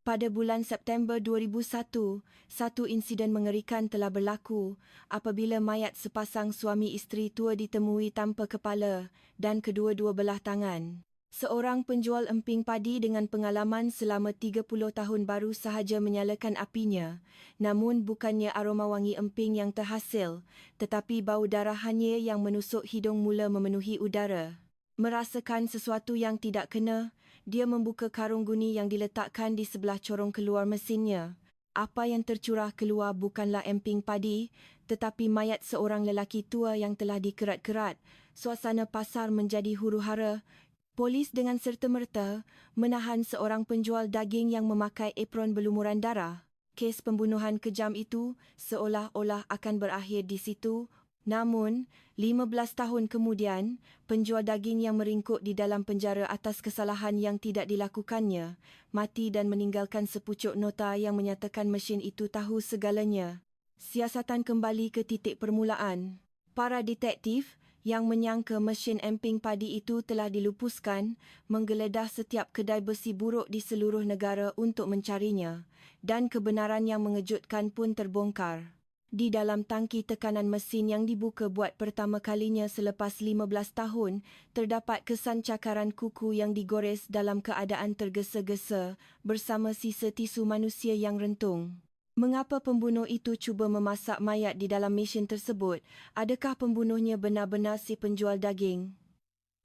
Pada bulan September 2001, satu insiden mengerikan telah berlaku apabila mayat sepasang suami isteri tua ditemui tanpa kepala dan kedua-dua belah tangan. Seorang penjual emping padi dengan pengalaman selama 30 tahun baru sahaja menyalakan apinya, namun bukannya aroma wangi emping yang terhasil, tetapi bau darah hanyir yang menusuk hidung mula memenuhi udara. Merasakan sesuatu yang tidak kena, dia membuka karung guni yang diletakkan di sebelah corong keluar mesinnya. Apa yang tercurah keluar bukanlah emping padi, tetapi mayat seorang lelaki tua yang telah dikerat-kerat. Suasana pasar menjadi huru-hara. Polis dengan serta-merta menahan seorang penjual daging yang memakai apron berlumuran darah. Kes pembunuhan kejam itu seolah-olah akan berakhir di situ. Namun, 15 tahun kemudian, penjual daging yang meringkuk di dalam penjara atas kesalahan yang tidak dilakukannya, mati dan meninggalkan sepucuk nota yang menyatakan mesin itu tahu segalanya. Siasatan kembali ke titik permulaan. Para detektif yang menyangka mesin emping padi itu telah dilupuskan, menggeledah setiap kedai besi buruk di seluruh negara untuk mencarinya, dan kebenaran yang mengejutkan pun terbongkar. Di dalam tangki tekanan mesin yang dibuka buat pertama kalinya selepas 15 tahun, terdapat kesan cakaran kuku yang digores dalam keadaan tergesa-gesa bersama sisa tisu manusia yang rentung. Mengapa pembunuh itu cuba memasak mayat di dalam mesin tersebut? Adakah pembunuhnya benar-benar si penjual daging?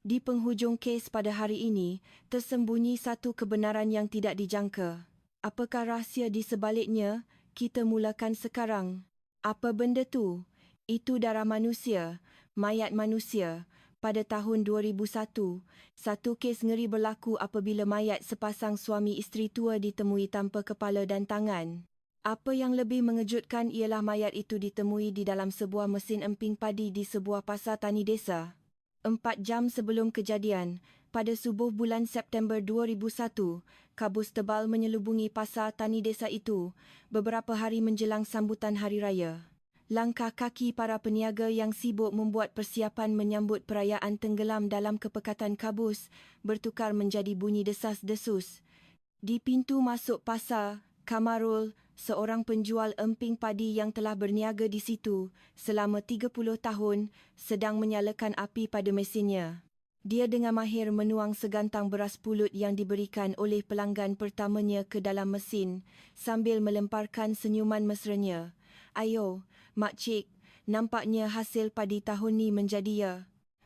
Di penghujung kes pada hari ini, tersembunyi satu kebenaran yang tidak dijangka. Apakah rahsia di sebaliknya? Kita mulakan sekarang. Apa benda tu? Itu darah manusia, mayat manusia. Pada tahun 2001, satu kes ngeri berlaku apabila mayat sepasang suami isteri tua ditemui tanpa kepala dan tangan. Apa yang lebih mengejutkan ialah mayat itu ditemui di dalam sebuah mesin emping padi di sebuah pasar tani desa. 4 jam sebelum kejadian, pada subuh bulan September 2001, kabus tebal menyelubungi pasar tani desa itu, beberapa hari menjelang sambutan Hari Raya. Langkah kaki para peniaga yang sibuk membuat persiapan menyambut perayaan tenggelam dalam kepekatan kabus, bertukar menjadi bunyi desas-desus. Di pintu masuk pasar, Kamarul, seorang penjual emping padi yang telah berniaga di situ selama 30 tahun, sedang menyalakan api pada mesinnya. Dia dengan mahir menuang segantang beras pulut yang diberikan oleh pelanggan pertamanya ke dalam mesin sambil melemparkan senyuman mesranya. "Ayo, makcik, nampaknya hasil padi tahun ni menjadi ya.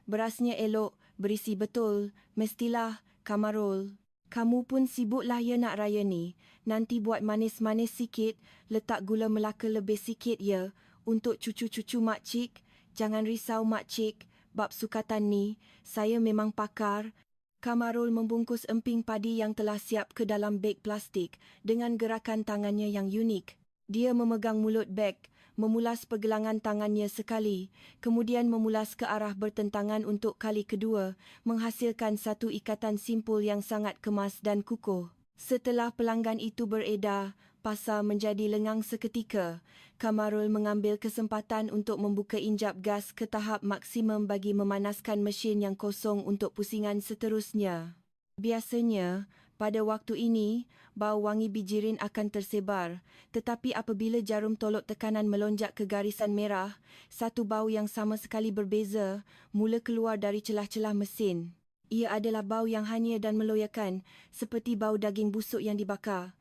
Berasnya elok, berisi betul, mestilah, Kamarul. Kamu pun sibuklah ya nak raya ni. Nanti buat manis-manis sikit, letak gula Melaka lebih sikit ya, untuk cucu-cucu makcik. Jangan risau makcik, bab sukatan ni, saya memang pakar." Kamarul membungkus emping padi yang telah siap ke dalam beg plastik dengan gerakan tangannya yang unik. Dia memegang mulut beg, memulas pergelangan tangannya sekali, kemudian memulas ke arah bertentangan untuk kali kedua, menghasilkan satu ikatan simpul yang sangat kemas dan kukuh. Setelah pelanggan itu beredar, pasar menjadi lengang seketika. Kamarul mengambil kesempatan untuk membuka injap gas ke tahap maksimum bagi memanaskan mesin yang kosong untuk pusingan seterusnya. Biasanya, pada waktu ini, bau wangi bijirin akan tersebar, tetapi apabila jarum tolok tekanan melonjak ke garisan merah, satu bau yang sama sekali berbeza mula keluar dari celah-celah mesin. Ia adalah bau yang hanyir dan meloyakan, seperti bau daging busuk yang dibakar.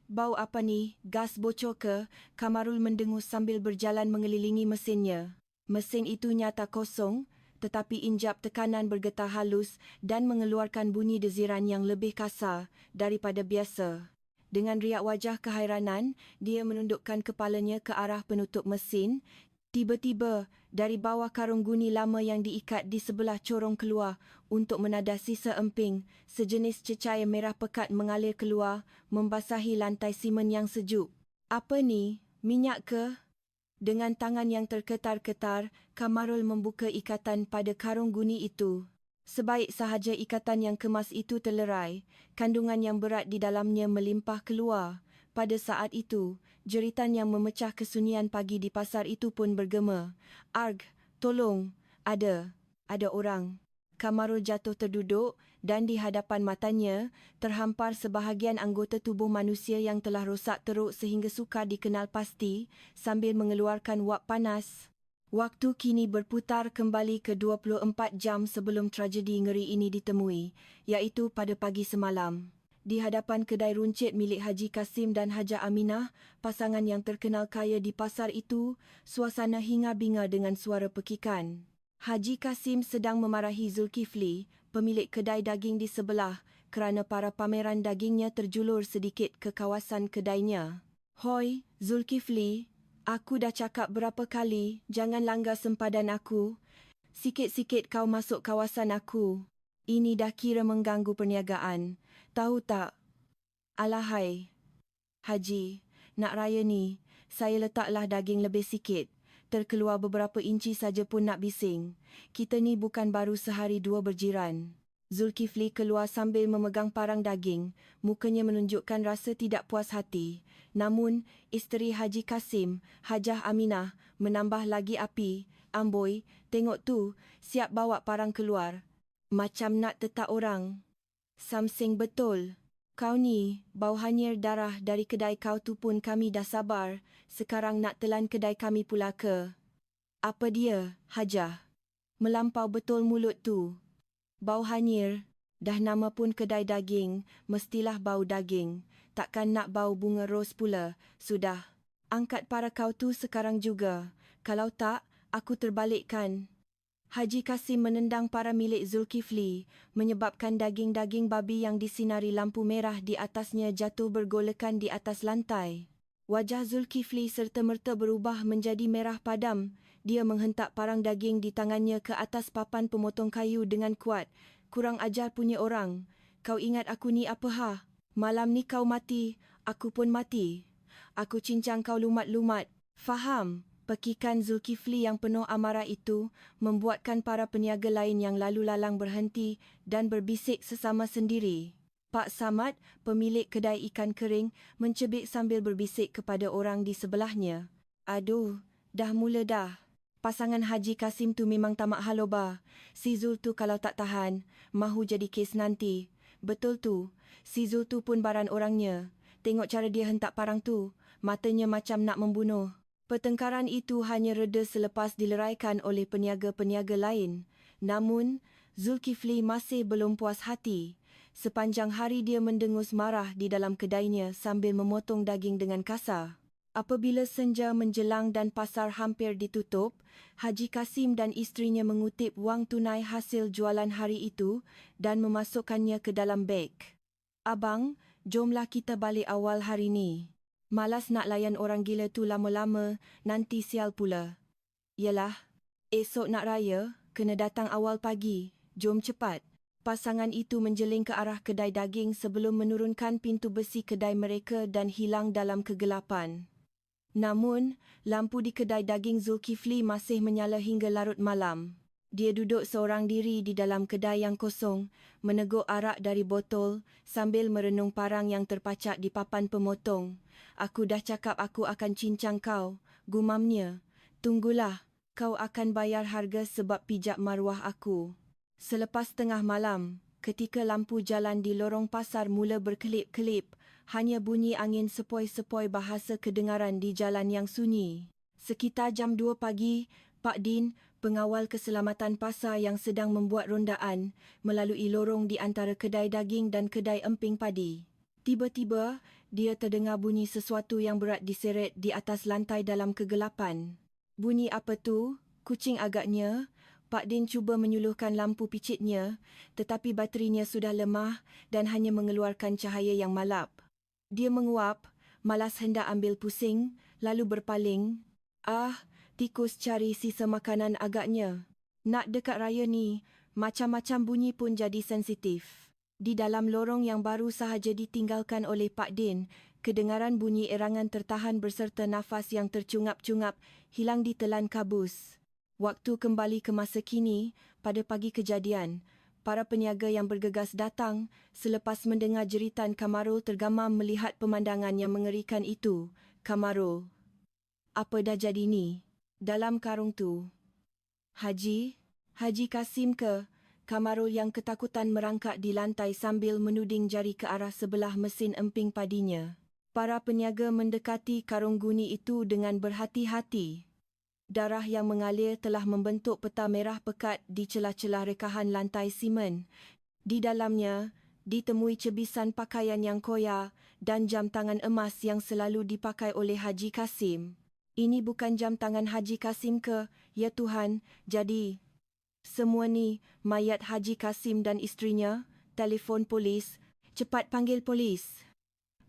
Bau apa ni? Gas bocor ke? Kamarul mendengus sambil berjalan mengelilingi mesinnya. Mesin itu nyata kosong, tetapi injap tekanan bergetar halus dan mengeluarkan bunyi deziran yang lebih kasar daripada biasa. Dengan riak wajah kehairanan, dia menundukkan kepalanya ke arah penutup mesin. Tiba-tiba, dari bawah karung guni lama yang diikat di sebelah corong keluar untuk menadah sisa emping, sejenis cecair merah pekat mengalir keluar, membasahi lantai simen yang sejuk. "Apa ni? Minyak ke?" Dengan tangan yang terketar-ketar, Kamarul membuka ikatan pada karung guni itu. Sebaik sahaja ikatan yang kemas itu terlerai, kandungan yang berat di dalamnya melimpah keluar. Pada saat itu, jeritan yang memecah kesunyian pagi di pasar itu pun bergema. "Arg, tolong, ada orang." Kamarul jatuh terduduk dan di hadapan matanya terhampar sebahagian anggota tubuh manusia yang telah rosak teruk sehingga sukar dikenal pasti sambil mengeluarkan wap panas. Waktu kini berputar kembali ke 24 jam sebelum tragedi ngeri ini ditemui, iaitu pada pagi semalam. Di hadapan kedai runcit milik Haji Kasim dan Hajah Aminah, pasangan yang terkenal kaya di pasar itu, suasana hingar-bingar dengan suara pekikan. Haji Kasim sedang memarahi Zulkifli, pemilik kedai daging di sebelah, kerana para pameran dagingnya terjulur sedikit ke kawasan kedainya. "Hoi, Zulkifli, aku dah cakap berapa kali, jangan langgar sempadan aku. Sikit-sikit kau masuk kawasan aku. Ini dah kira mengganggu perniagaan. Tahu tak?" "Alahai, Haji, nak raya ni, saya letaklah daging lebih sikit. Terkeluar beberapa inci saja pun nak bising. Kita ni bukan baru sehari dua berjiran." Zulkifli keluar sambil memegang parang daging, mukanya menunjukkan rasa tidak puas hati. Namun, isteri Haji Kasim, Hajah Aminah, menambah lagi api. "Amboi, tengok tu, siap bawa parang keluar. Macam nak tetak orang. Samseng betul. Kau ni, bau hanyir darah dari kedai kau tu pun kami dah sabar. Sekarang nak telan kedai kami pula ke?" "Apa dia, Hajah? Melampau betul mulut tu. Bau hanyir, dah nama pun kedai daging, mestilah bau daging. Takkan nak bau bunga ros pula. Sudah, angkat para kau tu sekarang juga. Kalau tak, aku terbalikkan." Haji Kasim menendang para milik Zulkifli, menyebabkan daging-daging babi yang disinari lampu merah di atasnya jatuh bergolekan di atas lantai. Wajah Zulkifli serta-merta berubah menjadi merah padam. Dia menghentak parang daging di tangannya ke atas papan pemotong kayu dengan kuat. "Kurang ajar punya orang. Kau ingat aku ni apa ha? Malam ni kau mati, aku pun mati. Aku cincang kau lumat-lumat. Faham?" Pekikan Zulkifli yang penuh amarah itu membuatkan para peniaga lain yang lalu lalang berhenti dan berbisik sesama sendiri. Pak Samad, pemilik kedai ikan kering, mencebik sambil berbisik kepada orang di sebelahnya. "Aduh, dah mula dah. Pasangan Haji Kasim tu memang tamak haloba. Si Zul tu kalau tak tahan, mahu jadi kes nanti." "Betul tu, si Zul tu pun baran orangnya. Tengok cara dia hentak parang tu, matanya macam nak membunuh." Pertengkaran itu hanya reda selepas dileraikan oleh peniaga-peniaga lain. Namun, Zulkifli masih belum puas hati. Sepanjang hari dia mendengus marah di dalam kedainya sambil memotong daging dengan kasar. Apabila senja menjelang dan pasar hampir ditutup, Haji Kasim dan isterinya mengutip wang tunai hasil jualan hari itu dan memasukkannya ke dalam beg. "Abang, jomlah kita balik awal hari ni. Malas nak layan orang gila tu lama-lama, nanti sial pula." "Yelah, esok nak raya, kena datang awal pagi. Jom cepat." Pasangan itu menjeling ke arah kedai daging sebelum menurunkan pintu besi kedai mereka dan hilang dalam kegelapan. Namun, lampu di kedai daging Zulkifli masih menyala hingga larut malam. Dia duduk seorang diri di dalam kedai yang kosong, meneguk arak dari botol sambil merenung parang yang terpacak di papan pemotong. "Aku dah cakap aku akan cincang kau," gumamnya. "Tunggulah, kau akan bayar harga sebab pijak maruah aku." Selepas tengah malam, ketika lampu jalan di lorong pasar mula berkelip-kelip, hanya bunyi angin sepoi-sepoi bahasa kedengaran di jalan yang sunyi. Sekitar jam 2 pagi, Pak Din, pengawal keselamatan pasar yang sedang membuat rondaan, melalui lorong di antara kedai daging dan kedai emping padi. Tiba-tiba, dia terdengar bunyi sesuatu yang berat diseret di atas lantai dalam kegelapan. "Bunyi apa tu?" Kucing agaknya. Pak Din cuba menyuluhkan lampu picitnya, tetapi baterinya sudah lemah dan hanya mengeluarkan cahaya yang malap. Dia menguap, malas hendak ambil pusing, lalu berpaling. "Ah, tikus cari sisa makanan agaknya. Nak dekat raya ni, macam-macam bunyi pun jadi sensitif." Di dalam lorong yang baru sahaja ditinggalkan oleh Pak Din, kedengaran bunyi erangan tertahan berserta nafas yang tercungap-cungap hilang ditelan kabus. Waktu kembali ke masa kini, pada pagi kejadian, para peniaga yang bergegas datang selepas mendengar jeritan Kamarul tergamam melihat pemandangan yang mengerikan itu. "Kamarul, apa dah jadi ni? Dalam karung tu." Haji Kasim ke?" Kamarul yang ketakutan merangkak di lantai sambil menuding jari ke arah sebelah mesin emping padinya. Para peniaga mendekati karung guni itu dengan berhati-hati. Darah yang mengalir telah membentuk peta merah pekat di celah-celah rekahan lantai simen. Di dalamnya, ditemui cebisan pakaian yang koyak dan jam tangan emas yang selalu dipakai oleh Haji Kasim. Ini bukan jam tangan Haji Kasim ke, ya Tuhan, jadi... Semua ni, mayat Haji Kasim dan isterinya, telefon polis, cepat panggil polis.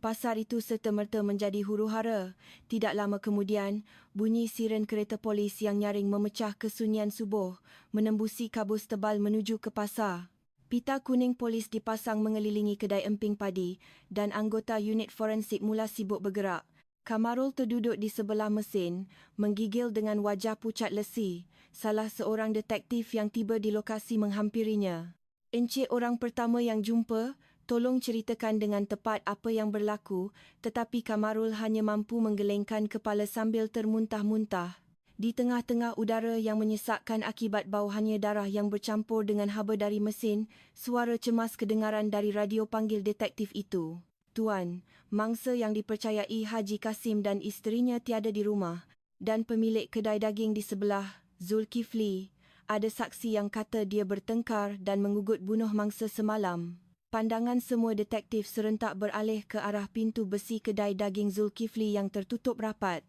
Pasar itu serta-merta menjadi huru-hara. Tidak lama kemudian, bunyi siren kereta polis yang nyaring memecah kesunyian subuh, menembusi kabus tebal menuju ke pasar. Pita kuning polis dipasang mengelilingi kedai emping padi dan anggota unit forensik mula sibuk bergerak. Kamarul terduduk di sebelah mesin, menggigil dengan wajah pucat lesi. Salah seorang detektif yang tiba di lokasi menghampirinya. "Encik orang pertama yang jumpa, tolong ceritakan dengan tepat apa yang berlaku," tetapi Kamarul hanya mampu menggelengkan kepala sambil termuntah-muntah. Di tengah-tengah udara yang menyesakkan akibat bauhannya darah yang bercampur dengan haba dari mesin, suara cemas kedengaran dari radio panggil detektif itu. "Tuan, mangsa yang dipercayai Haji Kasim dan isterinya tiada di rumah, dan pemilik kedai daging di sebelah, Zulkifli, ada saksi yang kata dia bertengkar dan mengugut bunuh mangsa semalam." Pandangan semua detektif serentak beralih ke arah pintu besi kedai daging Zulkifli yang tertutup rapat.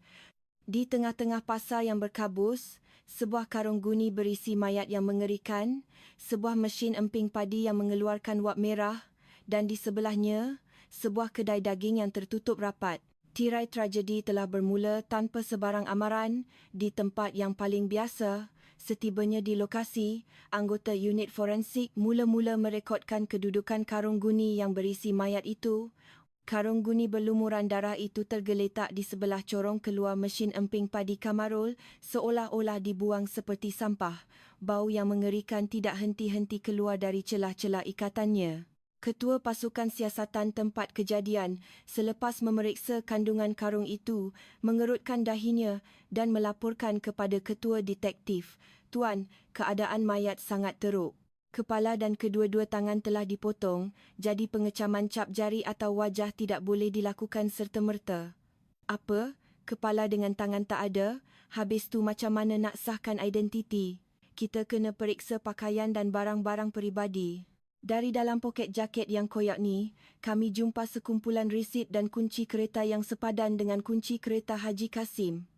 Di tengah-tengah pasar yang berkabus, sebuah karung guni berisi mayat yang mengerikan, sebuah mesin emping padi yang mengeluarkan wap merah, dan di sebelahnya, sebuah kedai daging yang tertutup rapat. Tirai tragedi telah bermula tanpa sebarang amaran di tempat yang paling biasa. Setibanya di lokasi, anggota unit forensik mula-mula merekodkan kedudukan karung guni yang berisi mayat itu. Karung guni berlumuran darah itu tergeletak di sebelah corong keluar mesin emping padi Kamarul, seolah-olah dibuang seperti sampah. Bau yang mengerikan tidak henti-henti keluar dari celah-celah ikatannya. Ketua Pasukan Siasatan tempat kejadian, selepas memeriksa kandungan karung itu, mengerutkan dahinya dan melaporkan kepada Ketua Detektif, "Tuan, keadaan mayat sangat teruk. Kepala dan kedua-dua tangan telah dipotong, jadi pengecaman cap jari atau wajah tidak boleh dilakukan serta-merta." "Apa? Kepala dengan tangan tak ada? Habis tu macam mana nak sahkan identiti? Kita kena periksa pakaian dan barang-barang peribadi." "Dari dalam poket jaket yang koyak ni, kami jumpa sekumpulan resit dan kunci kereta yang sepadan dengan kunci kereta Haji Kasim.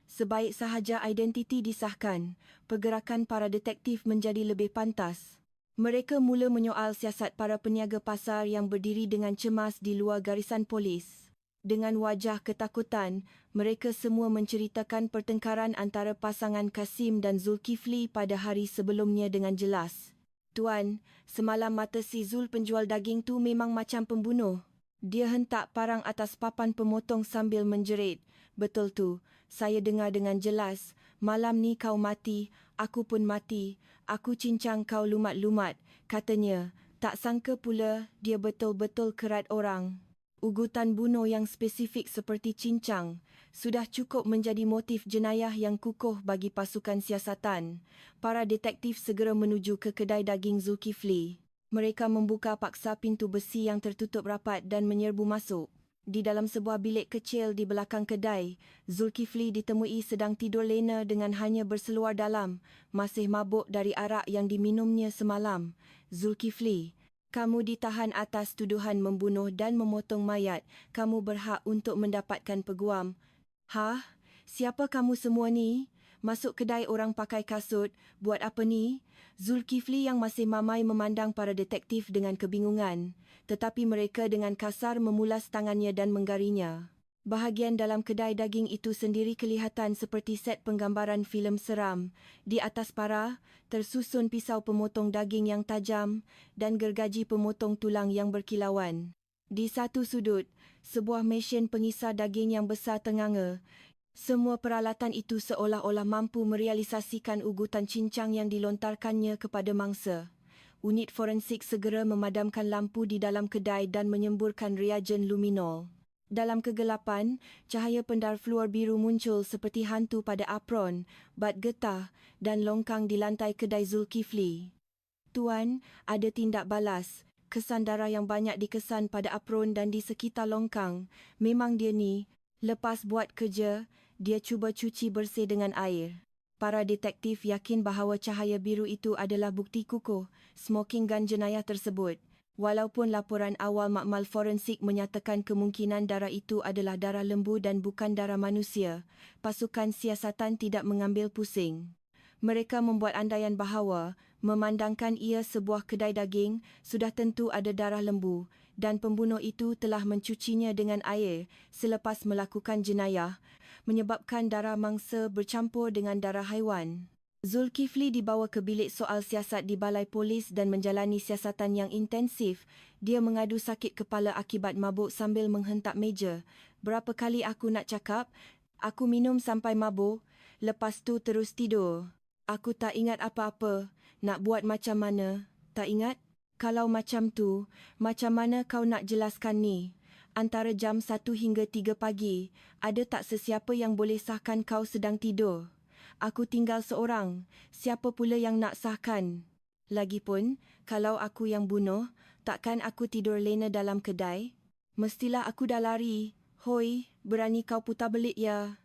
Sebaik sahaja identiti disahkan, pergerakan para detektif menjadi lebih pantas." Mereka mula menyoal siasat para peniaga pasar yang berdiri dengan cemas di luar garisan polis. Dengan wajah ketakutan, mereka semua menceritakan pertengkaran antara pasangan Kasim dan Zulkifli pada hari sebelumnya dengan jelas. "Tuan, semalam mata si Zul penjual daging tu memang macam pembunuh. Dia hentak parang atas papan pemotong sambil menjerit. Betul tu, saya dengar dengan jelas. Malam ni kau mati, aku pun mati. Aku cincang kau lumat-lumat," katanya. Tak sangka pula dia betul-betul kerat orang. Ugutan bunuh yang spesifik seperti cincang sudah cukup menjadi motif jenayah yang kukuh bagi pasukan siasatan. Para detektif segera menuju ke kedai daging Zulkifli. Mereka membuka paksa pintu besi yang tertutup rapat dan menyerbu masuk. Di dalam sebuah bilik kecil di belakang kedai, Zulkifli ditemui sedang tidur lena dengan hanya berseluar dalam, masih mabuk dari arak yang diminumnya semalam. "Zulkifli, kamu ditahan atas tuduhan membunuh dan memotong mayat. Kamu berhak untuk mendapatkan peguam." "Hah? Siapa kamu semua ni? Masuk kedai orang pakai kasut, buat apa ni?" Zulkifli yang masih mamai memandang para detektif dengan kebingungan, tetapi mereka dengan kasar memulas tangannya dan menggarinya. Bahagian dalam kedai daging itu sendiri kelihatan seperti set penggambaran filem seram. Di atas para, tersusun pisau pemotong daging yang tajam dan gergaji pemotong tulang yang berkilauan. Di satu sudut, sebuah mesin pengisar daging yang besar tenganga. Semua peralatan itu seolah-olah mampu merealisasikan ugutan cincang yang dilontarkannya kepada mangsa. Unit forensik segera memadamkan lampu di dalam kedai dan menyemburkan reagen luminol. Dalam kegelapan, cahaya pendar fluor biru muncul seperti hantu pada apron, bat getah dan longkang di lantai kedai Zulkifli. Tuan, ada tindak balas. Kesan darah yang banyak dikesan pada apron dan di sekitar longkang. Memang dia ni, lepas buat kerja, dia cuba cuci bersih dengan air. Para detektif yakin bahawa cahaya biru itu adalah bukti kukuh smoking gun jenayah tersebut. Walaupun laporan awal makmal forensik menyatakan kemungkinan darah itu adalah darah lembu dan bukan darah manusia, pasukan siasatan tidak mengambil pusing. Mereka membuat andaian bahawa, memandangkan ia sebuah kedai daging, sudah tentu ada darah lembu dan pembunuh itu telah mencucinya dengan air selepas melakukan jenayah, menyebabkan darah mangsa bercampur dengan darah haiwan. Zulkifli dibawa ke bilik soal siasat di Balai Polis dan menjalani siasatan yang intensif. Dia mengadu sakit kepala akibat mabuk sambil menghentak meja. Berapa kali aku nak cakap? Aku minum sampai mabuk, lepas tu terus tidur. Aku tak ingat apa-apa. Nak buat macam mana? Tak ingat? Kalau macam tu, macam mana kau nak jelaskan ni? Antara jam 1 hingga 3 pagi, ada tak sesiapa yang boleh sahkan kau sedang tidur? Aku tinggal seorang, siapa pula yang nak sahkan? Lagipun, kalau aku yang bunuh, takkan aku tidur lena dalam kedai? Mestilah aku dah lari. Hoi, berani kau putar belit ya?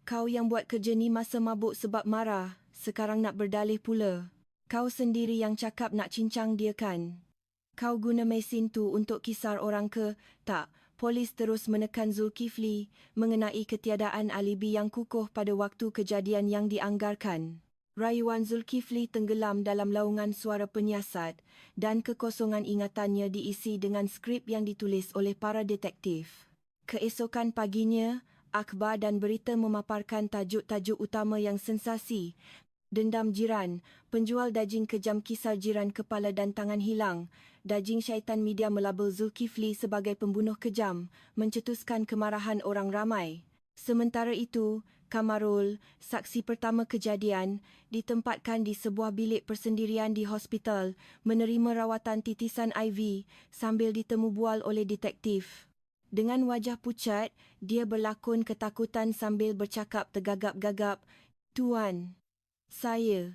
Kau yang buat kerja ni masa mabuk sebab marah, sekarang nak berdalih pula. Kau sendiri yang cakap nak cincang dia kan? Kau guna mesin tu untuk kisar orang ke? Tak. Polis terus menekan Zulkifli mengenai ketiadaan alibi yang kukuh pada waktu kejadian yang dianggarkan. Rayuan Zulkifli tenggelam dalam laungan suara penyiasat dan kekosongan ingatannya diisi dengan skrip yang ditulis oleh para detektif. Keesokan paginya, akhbar dan berita memaparkan tajuk-tajuk utama yang sensasi. Dendam jiran, penjual daging kejam kisar jiran kepala dan tangan hilang. Daging syaitan media melabel Zulkifli sebagai pembunuh kejam, mencetuskan kemarahan orang ramai. Sementara itu, Kamarul, saksi pertama kejadian, ditempatkan di sebuah bilik persendirian di hospital, menerima rawatan titisan IV sambil ditemu bual oleh detektif. Dengan wajah pucat, dia berlakon ketakutan sambil bercakap tergagap-gagap, "Tuan, saya,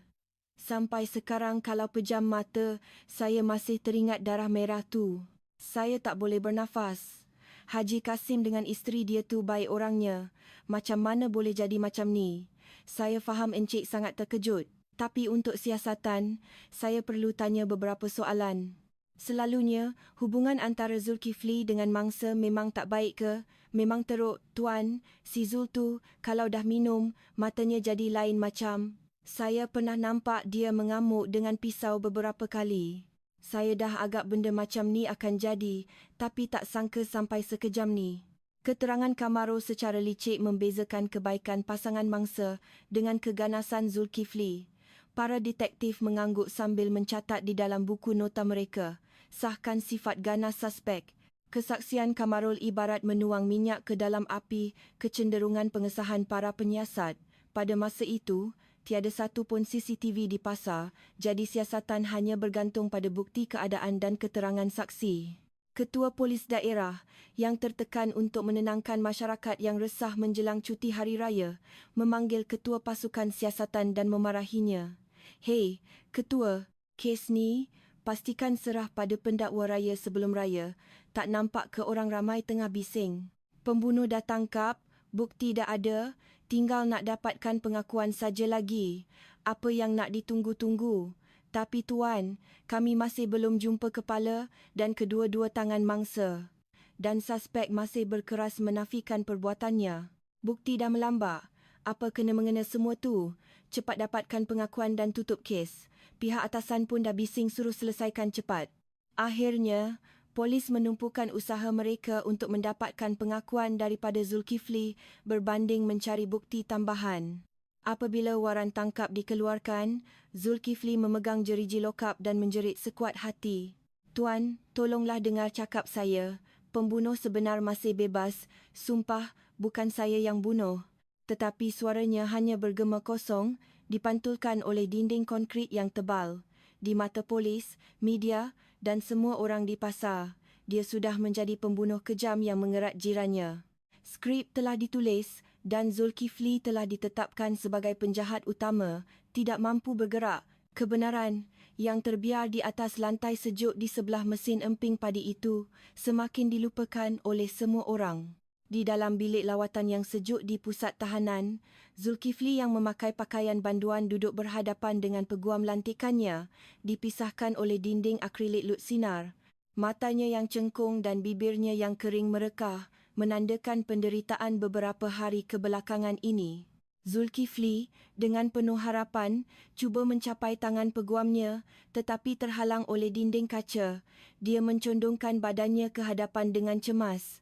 sampai sekarang kalau pejam mata, saya masih teringat darah merah tu. Saya tak boleh bernafas. Haji Kasim dengan isteri dia tu baik orangnya. Macam mana boleh jadi macam ni? Saya faham Encik sangat terkejut. Tapi untuk siasatan, saya perlu tanya beberapa soalan. Selalunya, hubungan antara Zulkifli dengan mangsa memang tak baik ke? Memang teruk, Tuan. Si Zul tu, kalau dah minum, matanya jadi lain macam. Saya pernah nampak dia mengamuk dengan pisau beberapa kali. Saya dah agak benda macam ni akan jadi, tapi tak sangka sampai sekejam ni." Keterangan Kamaro secara licik membezakan kebaikan pasangan mangsa dengan keganasan Zulkifli. Para detektif mengangguk sambil mencatat di dalam buku nota mereka. Sahkan sifat ganas suspek. Kesaksian Kamarul ibarat menuang minyak ke dalam api kecenderungan pengesahan para penyiasat. Pada masa itu, tiada satu pun CCTV di pasar, jadi siasatan hanya bergantung pada bukti keadaan dan keterangan saksi. Ketua Polis Daerah, yang tertekan untuk menenangkan masyarakat yang resah menjelang cuti hari raya, memanggil ketua pasukan siasatan dan memarahinya. "Hei, Ketua, kes ni, pastikan serah pada pendakwa raya sebelum raya. Tak nampak ke orang ramai tengah bising. Pembunuh dah tangkap, bukti dah ada, tinggal nak dapatkan pengakuan saja lagi. Apa yang nak ditunggu-tunggu? Tapi Tuan, kami masih belum jumpa kepala dan kedua-dua tangan mangsa. Dan suspek masih berkeras menafikan perbuatannya. Bukti dah melambak. Apa kena-mengena semua tu? Cepat dapatkan pengakuan dan tutup kes. Pihak atasan pun dah bising suruh selesaikan cepat." Akhirnya, polis menumpukan usaha mereka untuk mendapatkan pengakuan daripada Zulkifli berbanding mencari bukti tambahan. Apabila waran tangkap dikeluarkan, Zulkifli memegang jeriji lokap dan menjerit sekuat hati. "Tuan, tolonglah dengar cakap saya. Pembunuh sebenar masih bebas. Sumpah, bukan saya yang bunuh." Tetapi suaranya hanya bergema kosong, dipantulkan oleh dinding konkrit yang tebal. Di mata polis, media dan semua orang di pasar, dia sudah menjadi pembunuh kejam yang mengerat jirannya. Skrip telah ditulis dan Zulkifli telah ditetapkan sebagai penjahat utama, tidak mampu bergerak. Kebenaran, yang terbiar di atas lantai sejuk di sebelah mesin emping padi itu semakin dilupakan oleh semua orang. Di dalam bilik lawatan yang sejuk di pusat tahanan, Zulkifli yang memakai pakaian banduan duduk berhadapan dengan peguam lantikannya, dipisahkan oleh dinding akrilik lut sinar. Matanya yang cengkung dan bibirnya yang kering merekah menandakan penderitaan beberapa hari kebelakangan ini. Zulkifli, dengan penuh harapan, cuba mencapai tangan peguamnya tetapi terhalang oleh dinding kaca. Dia mencondongkan badannya ke hadapan dengan cemas.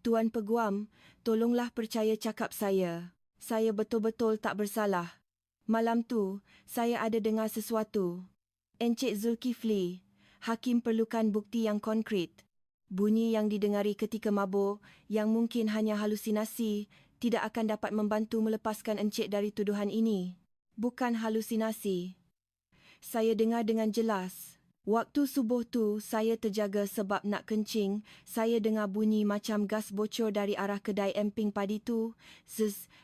"Tuan Peguam, tolonglah percaya cakap saya. Saya betul-betul tak bersalah. Malam tu, saya ada dengar sesuatu." Encik Zulkifli, hakim perlukan bukti yang konkret. Bunyi yang didengari ketika mabuk, yang mungkin hanya halusinasi, tidak akan dapat membantu melepaskan encik dari tuduhan ini. Bukan halusinasi. Saya dengar dengan jelas. Waktu subuh tu, saya terjaga sebab nak kencing. Saya dengar bunyi macam gas bocor dari arah kedai emping padi tu.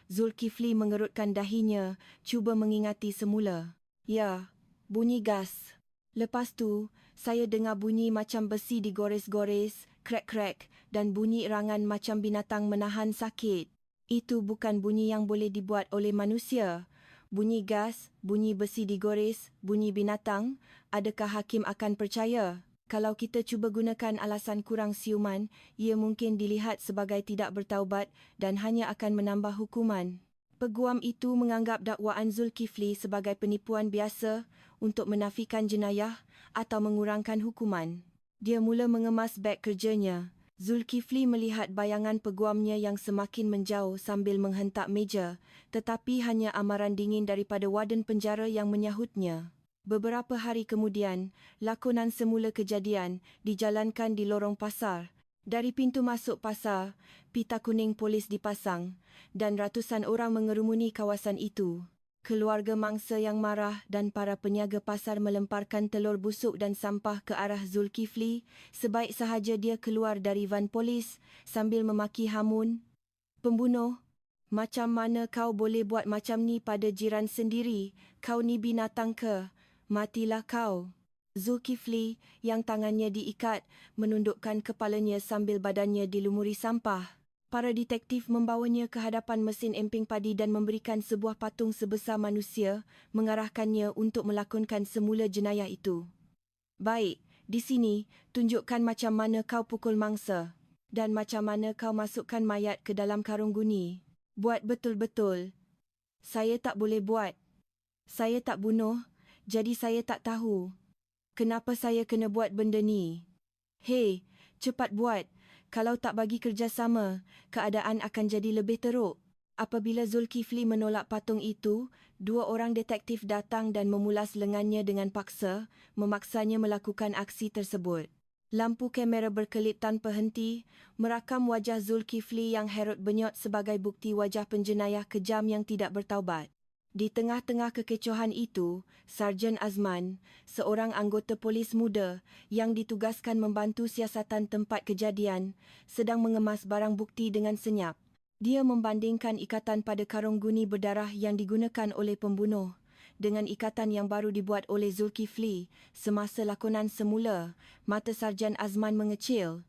Zulkifli mengerutkan dahinya, cuba mengingati semula. Ya, bunyi gas. Lepas tu, saya dengar bunyi macam besi digores-gores, krek-krek dan bunyi erangan macam binatang menahan sakit. Itu bukan bunyi yang boleh dibuat oleh manusia. Bunyi gas, bunyi besi digores, bunyi binatang, adakah hakim akan percaya? Kalau kita cuba gunakan alasan kurang siuman, ia mungkin dilihat sebagai tidak bertaubat dan hanya akan menambah hukuman. Peguam itu menganggap dakwaan Zulkifli sebagai penipuan biasa untuk menafikan jenayah atau mengurangkan hukuman. Dia mula mengemas beg kerjanya. Zulkifli melihat bayangan peguamnya yang semakin menjauh sambil menghentak meja, tetapi hanya amaran dingin daripada warden penjara yang menyahutnya. Beberapa hari kemudian, lakonan semula kejadian dijalankan di lorong pasar. Dari pintu masuk pasar, pita kuning polis dipasang dan ratusan orang mengerumuni kawasan itu. Keluarga mangsa yang marah dan para peniaga pasar melemparkan telur busuk dan sampah ke arah Zulkifli sebaik sahaja dia keluar dari van polis sambil memaki hamun. "Pembunuh, macam mana kau boleh buat macam ni pada jiran sendiri? Kau ni binatang ke? Matilah kau." Zulkifli, yang tangannya diikat, menundukkan kepalanya sambil badannya dilumuri sampah. Para detektif membawanya ke hadapan mesin emping padi dan memberikan sebuah patung sebesar manusia, mengarahkannya untuk melakonkan semula jenayah itu. "Baik, di sini, tunjukkan macam mana kau pukul mangsa dan macam mana kau masukkan mayat ke dalam karung guni. Buat betul-betul." "Saya tak boleh buat. Saya tak bunuh, jadi saya tak tahu. Kenapa saya kena buat benda ni?" "Hei, cepat buat. Kalau tak bagi kerjasama, keadaan akan jadi lebih teruk." Apabila Zulkifli menolak patung itu, 2 orang detektif datang dan memulas lengannya dengan paksa, memaksanya melakukan aksi tersebut. Lampu kamera berkelip tanpa henti, merakam wajah Zulkifli yang herut benyot sebagai bukti wajah penjenayah kejam yang tidak bertaubat. Di tengah-tengah kekecohan itu, Sarjan Azman, seorang anggota polis muda yang ditugaskan membantu siasatan tempat kejadian, sedang mengemas barang bukti dengan senyap. Dia membandingkan ikatan pada karung guni berdarah yang digunakan oleh pembunuh dengan ikatan yang baru dibuat oleh Zulkifli. Semasa lakonan semula, mata Sarjan Azman mengecil.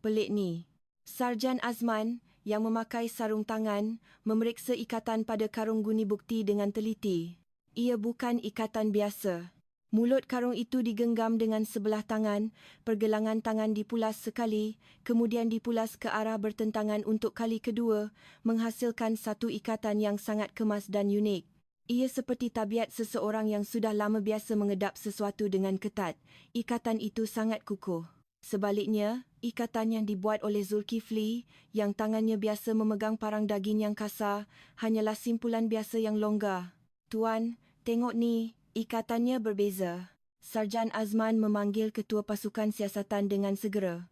Pelik ni." Sarjan Azman, yang memakai sarung tangan, memeriksa ikatan pada karung guni bukti dengan teliti. Ia bukan ikatan biasa. Mulut karung itu digenggam dengan sebelah tangan, pergelangan tangan dipulas sekali, kemudian dipulas ke arah bertentangan untuk kali kedua, menghasilkan satu ikatan yang sangat kemas dan unik. Ia seperti tabiat seseorang yang sudah lama biasa mengedap sesuatu dengan ketat. Ikatan itu sangat kukuh. Sebaliknya, ikatan yang dibuat oleh Zulkifli, yang tangannya biasa memegang parang daging yang kasar, hanyalah simpulan biasa yang longgar. "Tuan, tengok ni, ikatannya berbeza." Sarjan Azman memanggil ketua pasukan siasatan dengan segera.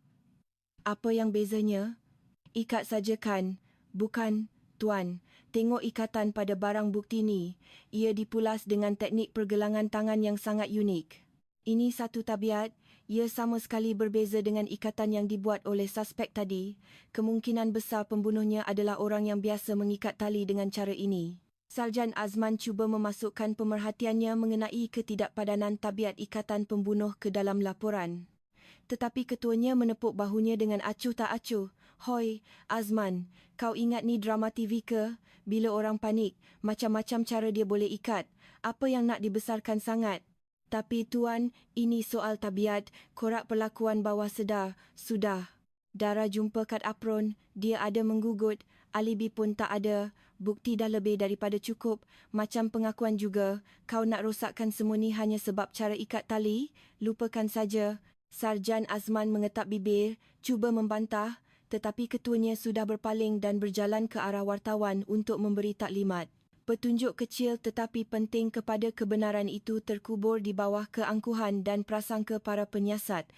"Apa yang bezanya?" "Ikat saja kan?" "Bukan, Tuan. Tengok ikatan pada barang bukti ni. Ia dipulas dengan teknik pergelangan tangan yang sangat unik. Ini satu tabiat. Ia sama sekali berbeza dengan ikatan yang dibuat oleh suspek tadi. Kemungkinan besar pembunuhnya adalah orang yang biasa mengikat tali dengan cara ini." Sarjan Azman cuba memasukkan pemerhatiannya mengenai ketidakpadanan tabiat ikatan pembunuh ke dalam laporan. Tetapi ketuanya menepuk bahunya dengan acuh tak acuh. "Hoi, Azman, kau ingat ni drama TV ke? Bila orang panik, macam-macam cara dia boleh ikat. Apa yang nak dibesarkan sangat? Tapi tuan, ini soal tabiat, korak perlakuan bawah sedar. Sudah. Dara jumpa kad apron, dia ada menggugut, alibi pun tak ada. Bukti dah lebih daripada cukup. Macam pengakuan juga, kau nak rosakkan semua ni hanya sebab cara ikat tali? Lupakan saja." Sarjan Azman mengetap bibir, cuba membantah, tetapi ketuanya sudah berpaling dan berjalan ke arah wartawan untuk memberi taklimat. Petunjuk kecil tetapi penting kepada kebenaran itu terkubur di bawah keangkuhan dan prasangka para penyiasat.